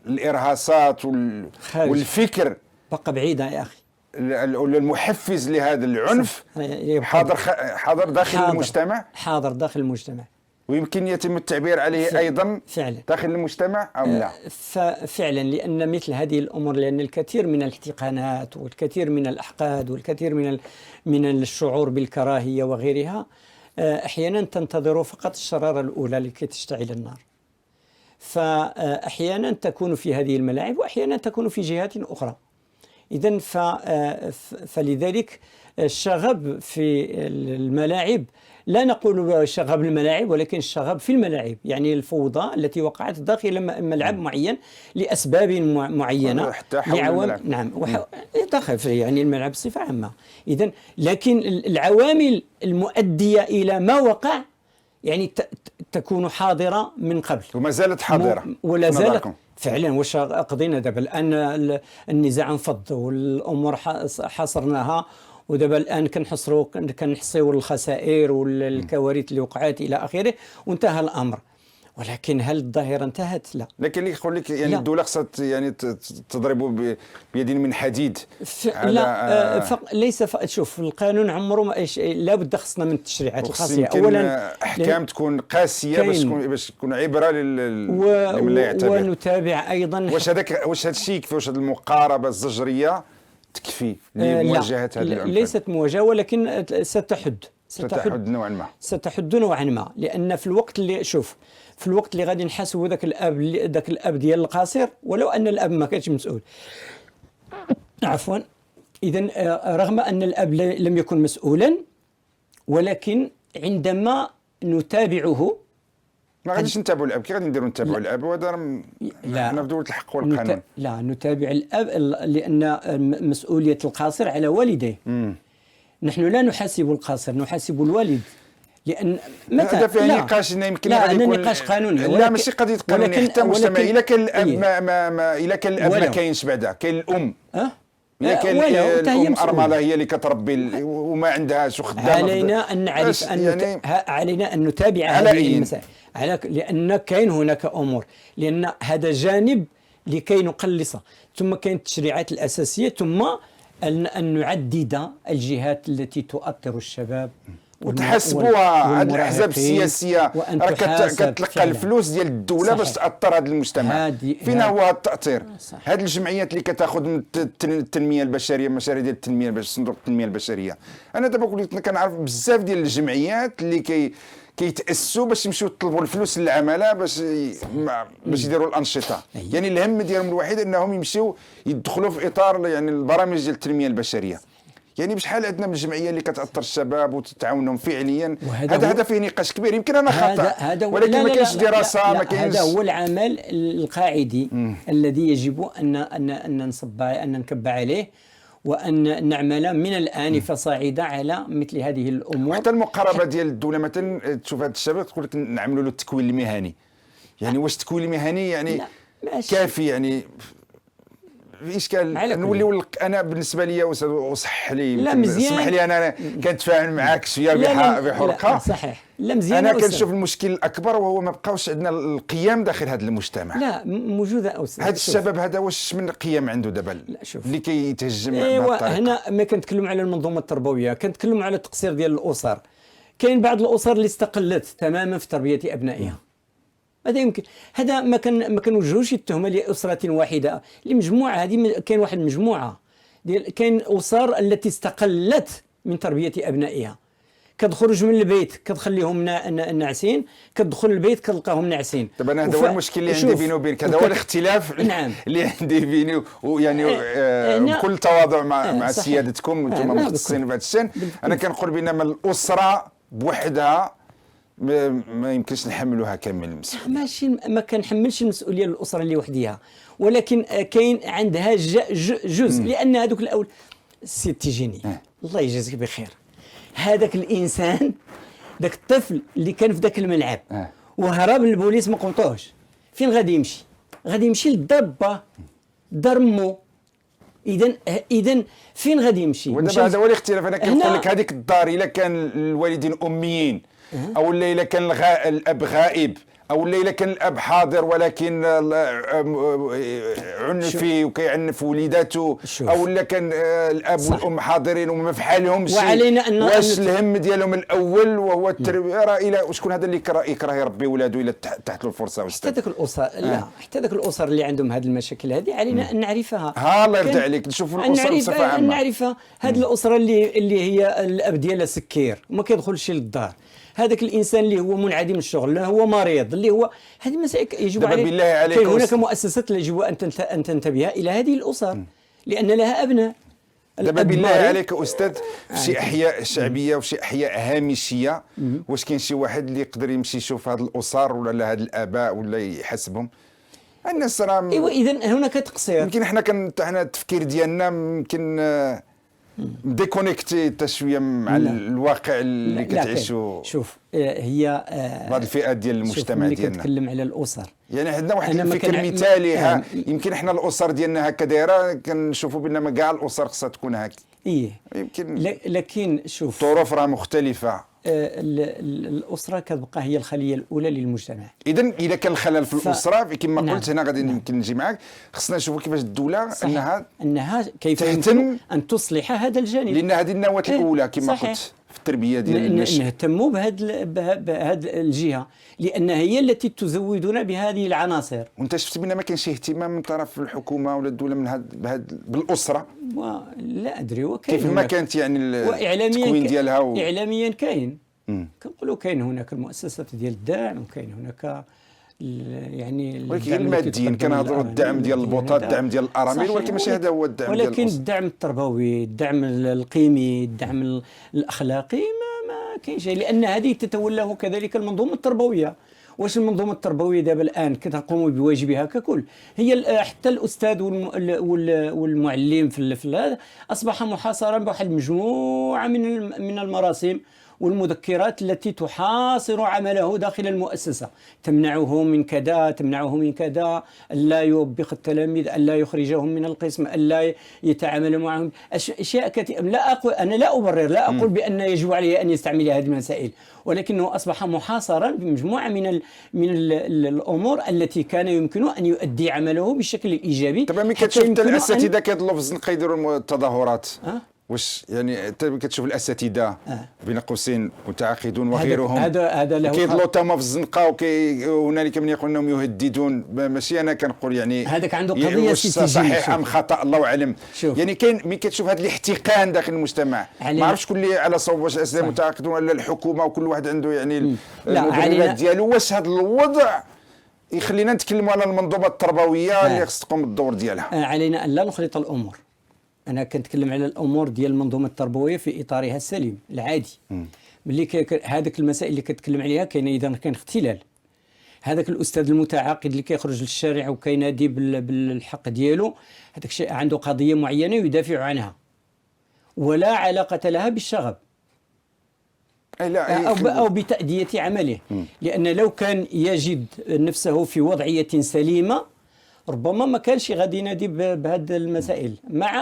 الإرهاصات والفكر بقى بعيدة يا أخي. المحفز لهذا العنف حاضر داخل المجتمع، حاضر داخل المجتمع، ويمكن يتم التعبير عليه أيضا فعلا داخل المجتمع أو لا. فعلا، لأن مثل هذه الأمور، لأن الكثير من الاحتقانات والكثير من الأحقاد والكثير من الشعور بالكراهية وغيرها أحيانا تنتظر فقط الشرارة الأولى لكي تشتعل النار. فأحيانا تكون في هذه الملاعب، وأحيانا تكون في جهات أخرى. إذن فلذلك الشغب في الملاعب، لا نقول شغب الملاعب، ولكن الشغب في الملاعب، يعني الفوضى التي وقعت داخل ملعب معين لأسباب معينة، حتى حول الملعب. نعم، داخل يعني الملعب بصفة عامة. إذن لكن العوامل المؤدية إلى ما وقع يعني تكون حاضرة من قبل، وما زالت حاضرة ولا زالت فعلا. واش قضينا دابا الآن؟ النزاع انفض والأمور حصرناها، ودابا الآن كنحصيو الخسائر والكوارث اللي وقعت إلى آخره، وانتهى الأمر. ولكن هل الظاهرة انتهت؟ لا. لكن اللي يقول لك يعني الدولة خصها يعني تضرب بيد من حديد. لا، ليس شوف، القانون عمره لابد خصنا من التشريعات الخاصة. أولا أحكام تكون قاسية باش تكون عبرة لمن لا يعتبر. ونتابع أيضا واش هذا الشيء يكفي؟ واش هذه المقاربة الزجرية تكفي لمواجهة هذا العنف؟ ليست مواجهة، ولكن ستحد نوعا ما. ستحد نوعا ما، لأن في الوقت اللي غادي نحاسبوا ذاك الأب ديال القاصر، ولو أن الأب ما كانش مسؤول، عفوا. إذن رغم أن الأب لم يكن مسؤولا، ولكن عندما نتابعه ما غاديش نتابعوا الأب. كي غادي نديروا نتابعوا الأب؟ وهذا حنا في دولة الحق والقانون. لا، نتابع الأب لأن مسؤولية القاصر على والديه. نحن لا نحاسب القاصر، نحاسب الوالد. لأن متى هذا فيه نقاش يمكن نقاش قانوني، لا ماشي قضية قانوني، حتى مجتمعي. إلا كان الأب إلا كان الأب ما كاينش بعدا، كاين الأم. إلا كان الأم أرملة هي اللي كتربي وما عندهاش وخدامة، علينا أن نعرف علينا أن نتابع هذه المسائل، لأن كاين هناك أمور، لأن هذا جانب لكي نقلص. ثم كاين التشريعات الأساسية، ثم أن نعدد الجهات التي تؤطر الشباب وتحاسبوها. هذه الأحزاب السياسية راه كتلقى الفلوس ديال الدولة باش تأثر هذا المجتمع. فين هو التأثير؟ هذه الجمعيات اللي كتاخذ من التنمية البشرية، مشاريع ديال التنمية، صندوق التنمية البشرية. أنا دابا قلت لك كنعرف بزاف ديال الجمعيات اللي كيتأسسوا باش يمشيو يطلبوا الفلوس للعمالة باش يديروا الأنشطة. يعني الهم ديالهم الوحيد أنهم يمشيو يدخلوا في إطار يعني البرامج ديال التنمية البشرية. يعني بشحال عندنا من الجمعيه اللي كتاثر الشباب وتتعاونهم فعليا. هذا فيه نقاش كبير. يمكن انا خطا، ولكن ما كاينش دراسه، ما كاينش. هذا هو العمل القاعدي الذي يجب ان نكب عليه، وان نعمل من الان فصاعدا على مثل هذه الامور. حتى المقاربه ديال الدوله مثلا تشوف هذا الشباب تقول لك نعملوا له التكوين المهني. يعني واش التكوين المهني يعني كافي؟ يعني في اشكال نوليو. انا بالنسبه لي وصح لي، اسمح لي، انا كنتفاعل معاك شويه بحرقه. صحيح، لا مزيان. انا كنشوف المشكل الاكبر وهو ما بقاوش عندنا القيم داخل هذا المجتمع. لا موجوده أستاذ. هذا الشباب هذا واش من قيم عنده دابا اللي كيتهجم بهذه الطريقه؟ هنا ما كنتكلم على المنظومه التربويه، كنتكلم على التقصير ديال الاسر. كاين بعض الاسر اللي استقلت تماما في تربيه ابنائها. هذا يمكن، هذا ما كنوجهوش التهمه لاسره واحده، لمجموعه. هذه كاين واحد المجموعه كاين اسر التي استقلت من تربيه ابنائها. كتخرج من البيت كتخليهم ناعسين، كتدخل البيت كتلقاهم ناعسين. طيب انا هذا هو المشكل اللي عندي بيني وبينك، هذا هو الاختلاف. نعم. اللي عندي بيني ويعني بكل تواضع مع سيادتكم انتم مختصين في هذا الشان. انا كنقول بينما الاسره بوحدها ما يمكنش نحملوها كامل المسؤوليه. ماشي، ما كنحملش المسؤوليه للاسره اللي وحديها، ولكن كاين عندها جزء، لان هذوك الاول السي تيجيني الله يجازيك بخير، هذاك الانسان ذاك الطفل اللي كان في ذاك الملعب وهرب من البوليس ما قبطوهش، فين غادي يمشي؟ غادي يمشي لدار با، دار مو. اذا فين غادي يمشي؟ ودابا هذا هو الاختلاف. انا كنقول لك هذيك الدار الا كان الوالدين اميين، او الا كان الاب غائب، او الا كان الاب حاضر ولكن عنفي وكيعنف وليداته، او الا كان الاب والام حاضرين وما في حالهمش، وعلينا ان واش الهم ديالهم الاول وهو التربيه؟ راه الى شكون هذا اللي يكره يربي ولادو الا تحت له الفرصه؟ حتى ذاك الاسر لا، حتى ذاك الاسر اللي عندهم هذه المشاكل هذه علينا ان نعرفها. الله يرضي عليك، نشوفوا الاسر بصفه عامه، نعرفها. هذه الاسره اللي هي الاب ديالها سكير وما كيدخلش للدار، هذاك الانسان اللي هو منعدم الشغل، اللي هو مريض، اللي هو هذه مسائل يجب عليه. كاين هناك مؤسسات يجب ان تنتبه الى هذه الاسر لان لها ابناء. دابا بالله عليك استاذ، في شي احياء شعبيه وفي شي احياء هامشيه، واش كاين شي واحد اللي يقدر يمشي يشوف هاد الاسر ولا هاد الاباء ولا يحسبهم؟ الناس راه ايوا اذا هناك تقصير. يمكن حنا التفكير ديالنا يمكن ديكونيكتي حتى شويه مع الواقع اللي كتعيشوا. شوف هي بعض الفئات ديال المجتمع ديالنا كنتكلم على الاسر. يعني عندنا واحد الفكر مثالي، يمكن احنا الاسر ديالنا هكا دايره، كنشوفوا بان كاع الاسر خصها تكون هكا. يمكن لكن شوف الظروف راه مختلفه. الاسره كتبقى هي الخليه الاولى للمجتمع. اذا كان الخلل في الاسره كما قلت هنا غادي يمكن نجي معك، خصنا نشوفوا كيفاش الدوله انها كيف تهتم ان تصلح هذا الجانب، لان هذه النواه الاولى كما قلت في التربيه ديال النشء. نهتموا بهذه الجهه لان هي التي تزودنا بهذه العناصر. وانت شفت بان ما كاينش اهتمام من طرف الحكومه ولا الدوله من بالاسره؟ لا ادري كيف ما كانت يعني التكوين ديالها اعلاميا كاين، كنقولوا كاين هناك المؤسسات ديال الدعم، وكاين هناك يعني ولكن الماديين كنهضروا الدعم ديال البوطات، الدعم ديال الارامل، ولكن ماشي هذا هو الدعم ديال ولكن الدعم التربوي، الدعم القيمي، الدعم الاخلاقي ما كاينش، لان هذه تتولاه كذلك المنظومه التربويه. واش المنظومه التربويه دابا الان كتقوم بواجبها ككل؟ هي حتى الاستاذ والمعلم في هذا اصبح محاصرا بواحد المجموعه من المراسم والمذكرات التي تحاصر عمله داخل المؤسسة، تمنعه من كذا، تمنعه من كذا، ألا يوبخ التلاميذ، ألا يخرجهم من القسم، ألا يتعامل معهم، أشياء كثيرة. أنا لا أبرر، لا أقول بأن يجب عليه أن يستعمل هذه المسائل، ولكنه أصبح محاصرا بمجموعة من الأمور التي كان يمكن أن يؤدي عمله بالشكل الإيجابي. طبعا ملي كتشوف الأساتذة كيطلبوا في الزنقة يديروا التظاهرات، واش يعني انت كتشوف الاساتذه بين قوسين متعاقدون وغيرهم هذا له كيضلوا تما في الزنقه، وهنالك من يقول انهم يهددون، ماشي انا كنقول يعني هذاك عنده قضيه صحيح ام خطا الله اعلم. يعني كاين ملي كتشوف هذا الاحتقان داخل المجتمع، ما عرفتش شكون اللي على صوب، واش الاساتذه متعاقدون ولا الحكومه، وكل واحد عنده يعني المبررات ديالو. واش هذا الوضع يخلينا نتكلموا على المنظومه التربويه اللي خص تقوم بالدور ديالها؟ علينا ان لا نخلط الامور. أنا كنتكلم على الأمور ديال المنظومة التربوية في إطارها السليم العادي. ملي هذاك المسائل اللي كتكلم عليها كاين إذا كاين اختلال. هذاك الأستاذ المتعاقد اللي كيخرج للشارع وكينادي بالحق ديالو، هذاك الشيء عنده قضية معينة يدافع عنها ولا علاقة لها بالشغب أو بتأدية عمله. لأن لو كان يجد نفسه في وضعية سليمة ربما ما كانش غادي ينادي بهذه المسائل، مع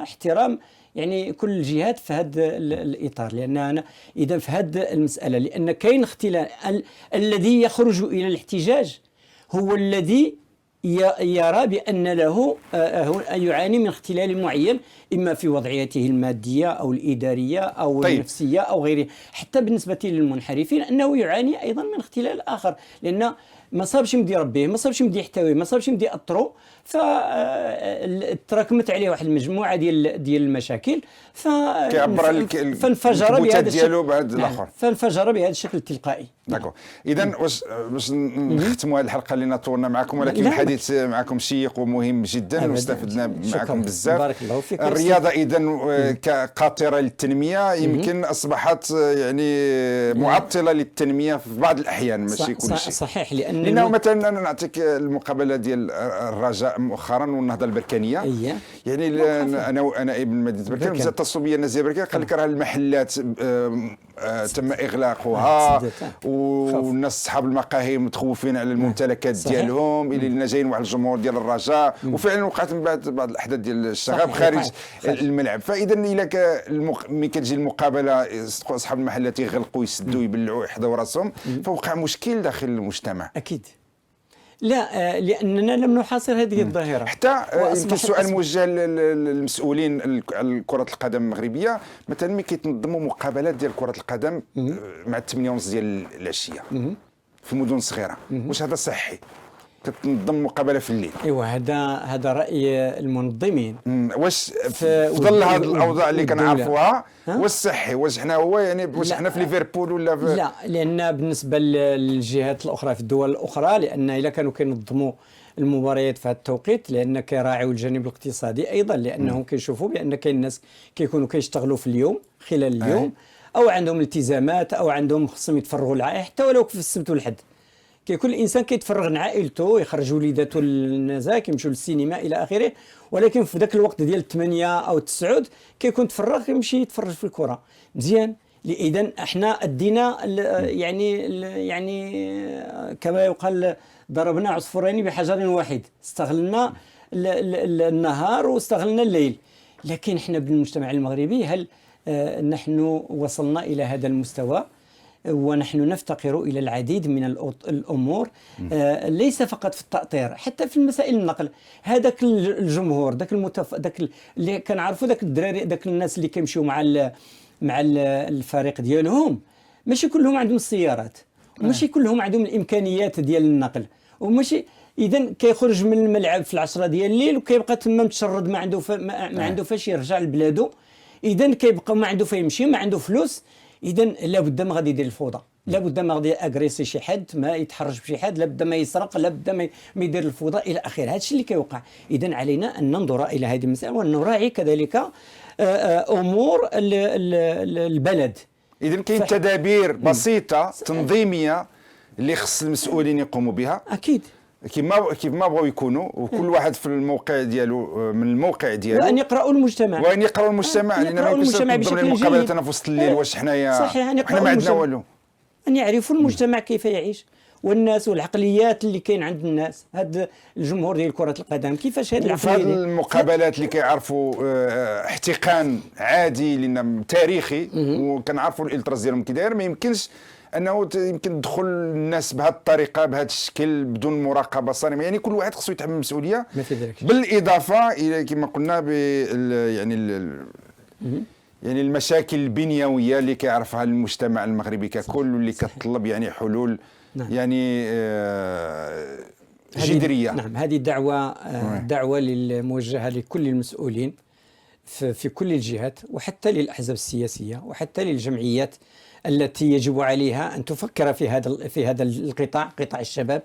احترام يعني كل الجهات في هذا الاطار. لان انا اذا في هذه المساله، لان كاين اختلال، الذي يخرج الى الاحتجاج هو الذي يرى بان له يعاني من اختلال معين، اما في وضعيته الماديه او الاداريه او النفسيه او غيره. حتى بالنسبه للمنحرفين انه يعاني ايضا من اختلال اخر، لان ما صابش مدي يربيه، ما صابش مدي يحتويه، ما صابش مدي يأطرو، فتراكمت عليه واحد المجموعه ديال المشاكل، فانفجر بهذا الشكل، فانفجر بهذا الشكل التلقائي. داكو. اذا باش نختموا هذه الحلقه اللي طولنا معكم، ولكن الحديث معكم شيق ومهم جدا واستفدنا معكم بزاف. بارك الله فيك. الرياضه اذا كقاطره للتنميه يمكن اصبحت يعني معطله للتنميه في بعض الاحيان، ماشي كل شيء. صحيح. لانه مثلا انا نعطيك المقابله ديال الرجاء مؤخرا والنهضه البركانيه. يعني انا ابن مدينه بركان، بزاف اتصلوا بيا الناس ديال بركان قال لك راه المحلات تم اغلاقها والناس اصحاب المقاهي متخوفين على الممتلكات ديالهم، الى جايين واحد الجمهور ديال الرجاء، وفعلا وقعت من بعد بعض الاحداث ديال الشغب خارج الملعب. فاذا الا ملي كتجي المقابله اصحاب المحلات يغلقوا يسدوا يبلعوا يحضروا راسهم، فوقع مشكل داخل المجتمع. اكيد. لا، لاننا لم نحاصر هذه الظاهره. حتى يمكن السؤال موجه للمسؤولين كره القدم المغربيه، مثلا ملي كيتنظموا مقابلات ديال كره القدم مع 8:30 ديال العشيه في مدن صغيره، واش هذا صحي؟ كتنظم مقابله في الليل. ايوا هذا راي المنظمين. واش في ظل هذه الاوضاع اللي كنعرفوها واش صحي؟ واش حنا هو يعني واش حنا في ليفربول ولا في لا، لان بالنسبه للجهات الاخرى في الدول الاخرى، لان الا كانوا كينظموا المباريات في هذا التوقيت، لان كيراعيوا الجانب الاقتصادي ايضا، لانهم كيشوفوا بان كاين الناس كيكونوا كيشتغلوا في اليوم خلال اليوم او عندهم التزامات او عندهم خصهم يتفرغوا للعائله، حتى ولو في السبت والحد. كل انسان كيتفرغ مع عائلته، يخرج وليداته للنزاهه، كيمشيو للسينما الى اخره، ولكن في ذاك الوقت ديال 8 او 9 كيكون تفرغ يمشي يتفرج في الكره. مزيان. اذا احنا ادينا يعني كما يقال ضربنا عصفورين بحجر واحد، استغلنا النهار واستغلنا الليل. لكن احنا بالمجتمع المغربي هل نحن وصلنا الى هذا المستوى؟ ونحن نفتقر إلى العديد من الأمور، ليس فقط في التأطير، حتى في المسائل النقل. هذاك الجمهور داك اللي كنعرفوا، داك الدراري، داك الناس اللي كيمشيو مع الفريق ديالهم، ماشي كلهم عندهم السيارات، وماشي كلهم عندهم الإمكانيات ديال النقل، وماشي إذا كيخرج من الملعب في 10 ديال الليل وكيبقى تما متشرد، ما عنده فاش يرجع لبلادو. إذا كيبقى ما عنده فين يمشي، ما عنده فلوس. إذا لابد ما غادي يدير الفوضى، لابد ما غادي اغريسي شي حد، ما يتحرش بشي حد، لابد ما يسرق، لابد ما يدير الفوضى الى اخره. هذا الشيء اللي كيوقع. اذا علينا ان ننظر الى هذه المساله وان نراعي كذلك امور البلد. اذا كاين تدابير بسيطه تنظيميه اللي خص المسؤولين يقوموا بها. اكيد. كيف ما بغاو يكونوا، وكل واحد في الموقع ديالو، من الموقع ديالو، وان يقراوا المجتمع، لان ما يمكنش تنظم المقابلات انا في وسط الليل. واش حنايا حنا ما عندنا والو. ان يعرفوا المجتمع كيف يعيش، والناس والعقليات اللي كاين عند الناس، هذا الجمهور ديال كرة القدم كيفاش هذه العقلية. هذه المقابلات اللي كيعرفوا احتقان عادي لنا تاريخي، وكنعرفوا الالتراس ديالهم كي داير، ما يمكنش انه يمكن تدخل الناس بهذه الطريقه بهذا الشكل بدون مراقبه صارمه. يعني كل واحد خصو يتحمل المسؤوليه، بالاضافه الى كما قلنا يعني المشاكل البنيويه اللي كيعرفها المجتمع المغربي ككل، واللي كتطلب يعني حلول يعني جذريه. نعم، هذه دعوه موجهه لكل المسؤولين في كل الجهات، وحتى للاحزاب السياسيه، وحتى للجمعيات التي يجب عليها أن تفكر في هذا القطاع، قطاع الشباب،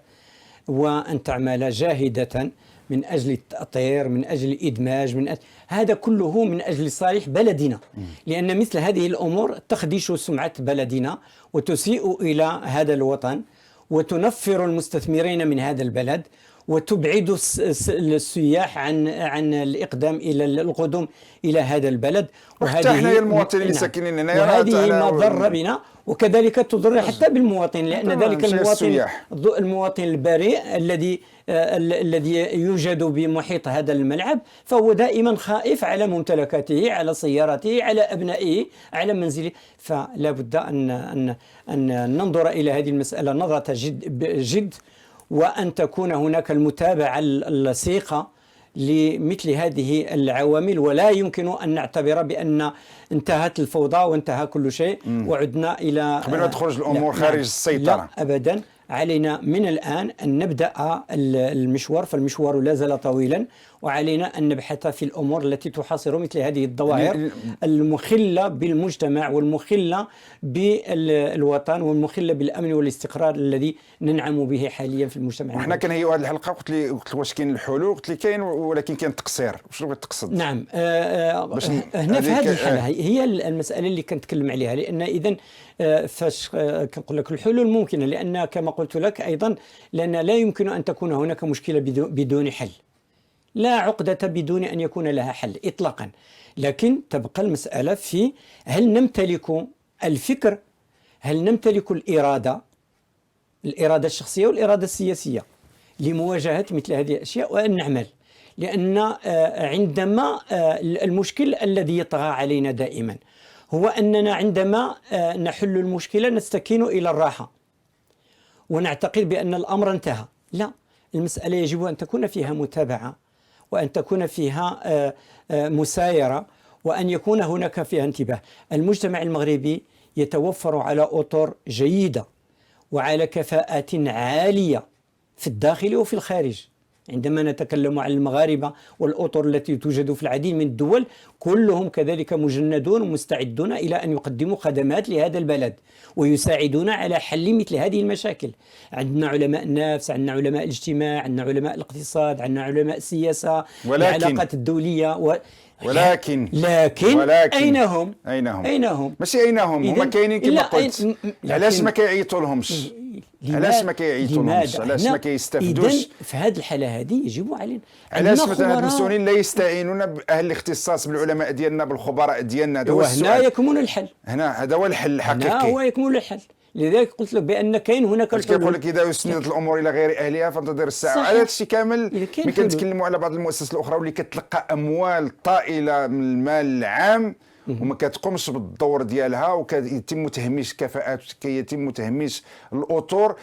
وأن تعمل جاهدة من أجل التأطير، من أجل الإدماج، هذا كله من أجل صالح بلدنا. لأن مثل هذه الأمور تخدش سمعة بلدنا وتسيء إلى هذا الوطن، وتنفر المستثمرين من هذا البلد، وتبعد السياح عن الإقدام إلى القدوم إلى هذا البلد. وحتى احنا المواطنين اللي ساكنين هنا، وهذه مضرة بنا، وكذلك تضر حتى بالمواطن، لأن ذلك المواطن البريء الذي يوجد بمحيط هذا الملعب، فهو دائما خائف على ممتلكاته، على سيارته، على أبنائه، على منزله. فلا بد أن ننظر إلى هذه المسألة نظرة جد، وأن تكون هناك المتابعة اللصيقة لمثل هذه العوامل. ولا يمكن أن نعتبر بأن انتهت الفوضى وانتهى كل شيء وعدنا إلى قبل ما تخرج الأمور خارج السيطرة. لا أبدا. علينا من الآن أن نبدأ المشوار، فالمشوار لا زال طويلا، وعلينا أن نبحث في الأمور التي تحاصر مثل هذه الظواهر المخلة بالمجتمع والمخلة بالوطن والمخلة بالأمن والاستقرار الذي ننعم به حاليا في المجتمع. وحنا كنهيئوا هذه الحلقة قلت لي واش كاين الحلول؟ قلت لي كاين، ولكن كاين تقصير. شنو تقصد؟ نعم، هنا في هذه الحالة هي المسألة اللي كنتكلم عليها، لأن إذن فاش كنقول لك الحلول ممكنة، لأن كما قلت لك أيضا لأن لا يمكن أن تكون هناك مشكلة بدون حل، لا عقدة بدون أن يكون لها حل إطلاقا. لكن تبقى المسألة في هل نمتلك الفكر، هل نمتلك الإرادة الشخصية والإرادة السياسية لمواجهة مثل هذه الأشياء وأن نعمل. لأن عندما المشكل الذي يطغى علينا دائما هو أننا عندما نحل المشكلة نستكين إلى الراحة ونعتقد بأن الأمر انتهى. لا، المسألة يجب أن تكون فيها متابعة، وأن تكون فيها مسايرة، وأن يكون هناك فيها انتباه. المجتمع المغربي يتوفر على أطر جيدة وعلى كفاءات عالية في الداخل وفي الخارج. عندما نتكلم عن المغاربة والأطر التي توجد في العديد من الدول كلهم كذلك مجندون ومستعدون إلى أن يقدموا خدمات لهذا البلد ويساعدون على حل مثل هذه المشاكل. عندنا علماء النفس، عندنا علماء الاجتماع، عندنا علماء الاقتصاد، عندنا علماء السياسة، العلاقات الدولية ولكن أين هم؟ ماشي أين هم؟ هما كاينين كما قلت. علاش ما كيعيطوا لهمش؟ علاش ما كيعيطوا لهمش؟ علاش ما كيستافدوش؟ إذن في هذه الحالة هذه يجب علينا. علاش مثلا المسؤولين لا يستعينون بأهل الاختصاص، بالعلماء ديالنا، بالخبراء ديالنا؟ هذا هو السؤال. وهنا يكمن الحل. هذا هو الحل الحقيقي. هنا هو يكمن الحل. لذلك قلت لك بأن كاين هناك الحلول. كيقول لك إذا أسندت الأمور إلى غير أهلها فانتظر الساعة. على هذا الشيء كامل ملي كنتكلموا على بعض المؤسسات الأخرى واللي كتلقى أموال طائلة من المال العام وما كتقومش بالدور ديالها وكيتم تهميش الكفاءات وكيتم تهميش الأطر،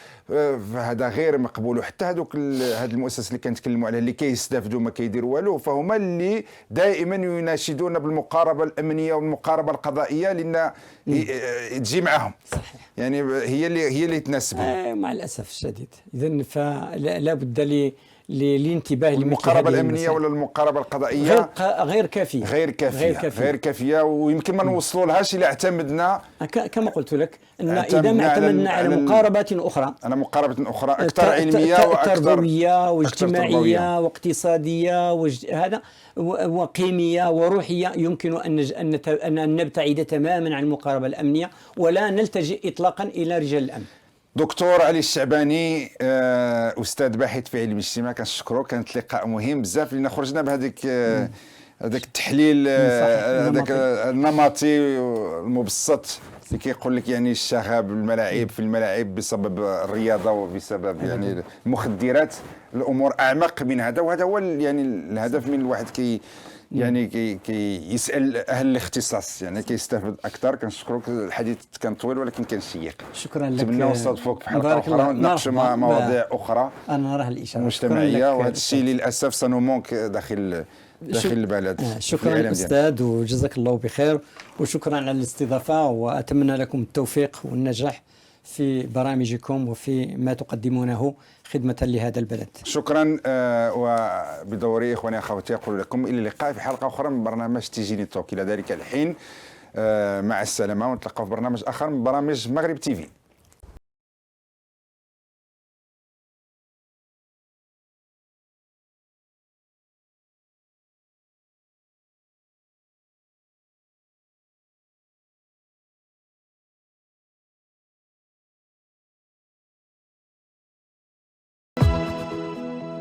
فهذا غير مقبول. وحتى هذوك هاد المؤسسات اللي كنتكلموا عليها اللي كيستافدوا ما كيديروا والو، فهما اللي دائما يناشدون بالمقاربة الأمنية والمقاربة القضائية لأن تجي معهم. صحيح. يعني هي اللي تناسبهم. مع الأسف الشديد. إذن فلا بد للانتباه المقاربة الأمنية ولا المقاربة القضائية غير كافية. غير كافية ويمكن ما نوصلوا لهاش إلا اعتمدنا كما قلت لك أن إذا ما اعتمدنا على مقاربات أخرى، أكثر علمية وأكثر تربوية واجتماعية واقتصادية هذا وقيمية وروحية، يمكن أن نبتعد تماما عن المقاربة الأمنية ولا نلتجئ إطلاقا إلى رجال الأمن. دكتور علي الشعباني، أستاذ باحث في علم الاجتماع، كنشكرو. كانت لقاء مهم بزاف لأن خرجنا بهذاك التحليل هذاك النمطي المبسط اللي كيقول لك يعني الشغب الملاعب في الملاعب بسبب الرياضة وبسبب يعني المخدرات. الأمور أعمق من هذا، وهذا هو يعني الهدف من الواحد يعني كي يسأل أهل الاختصاص، يعني كيستافد أكثر. كنشكرك. الحديث كان طويل ولكن كان شيق. شكرا لك. نتمنى نستضيفوك في حلقة أخرى ونناقشوا مواضيع أخرى مجتمعية، وهذا الشيء للأسف سنمونك داخل البلد. شكرا أستاذ، وجزاك الله بخير، وشكرا على الاستضافة، وأتمنى لكم التوفيق والنجاح في برامجكم وفي ما تقدمونه خدمة لهذا البلد. شكرا. وبدوري إخواني أخواتي أقول لكم إلى اللقاء في حلقة أخرى من برنامج تيجيني توك. إلى ذلك الحين مع السلامة، ونتلقى في برنامج آخر من برامج مغرب تيفي.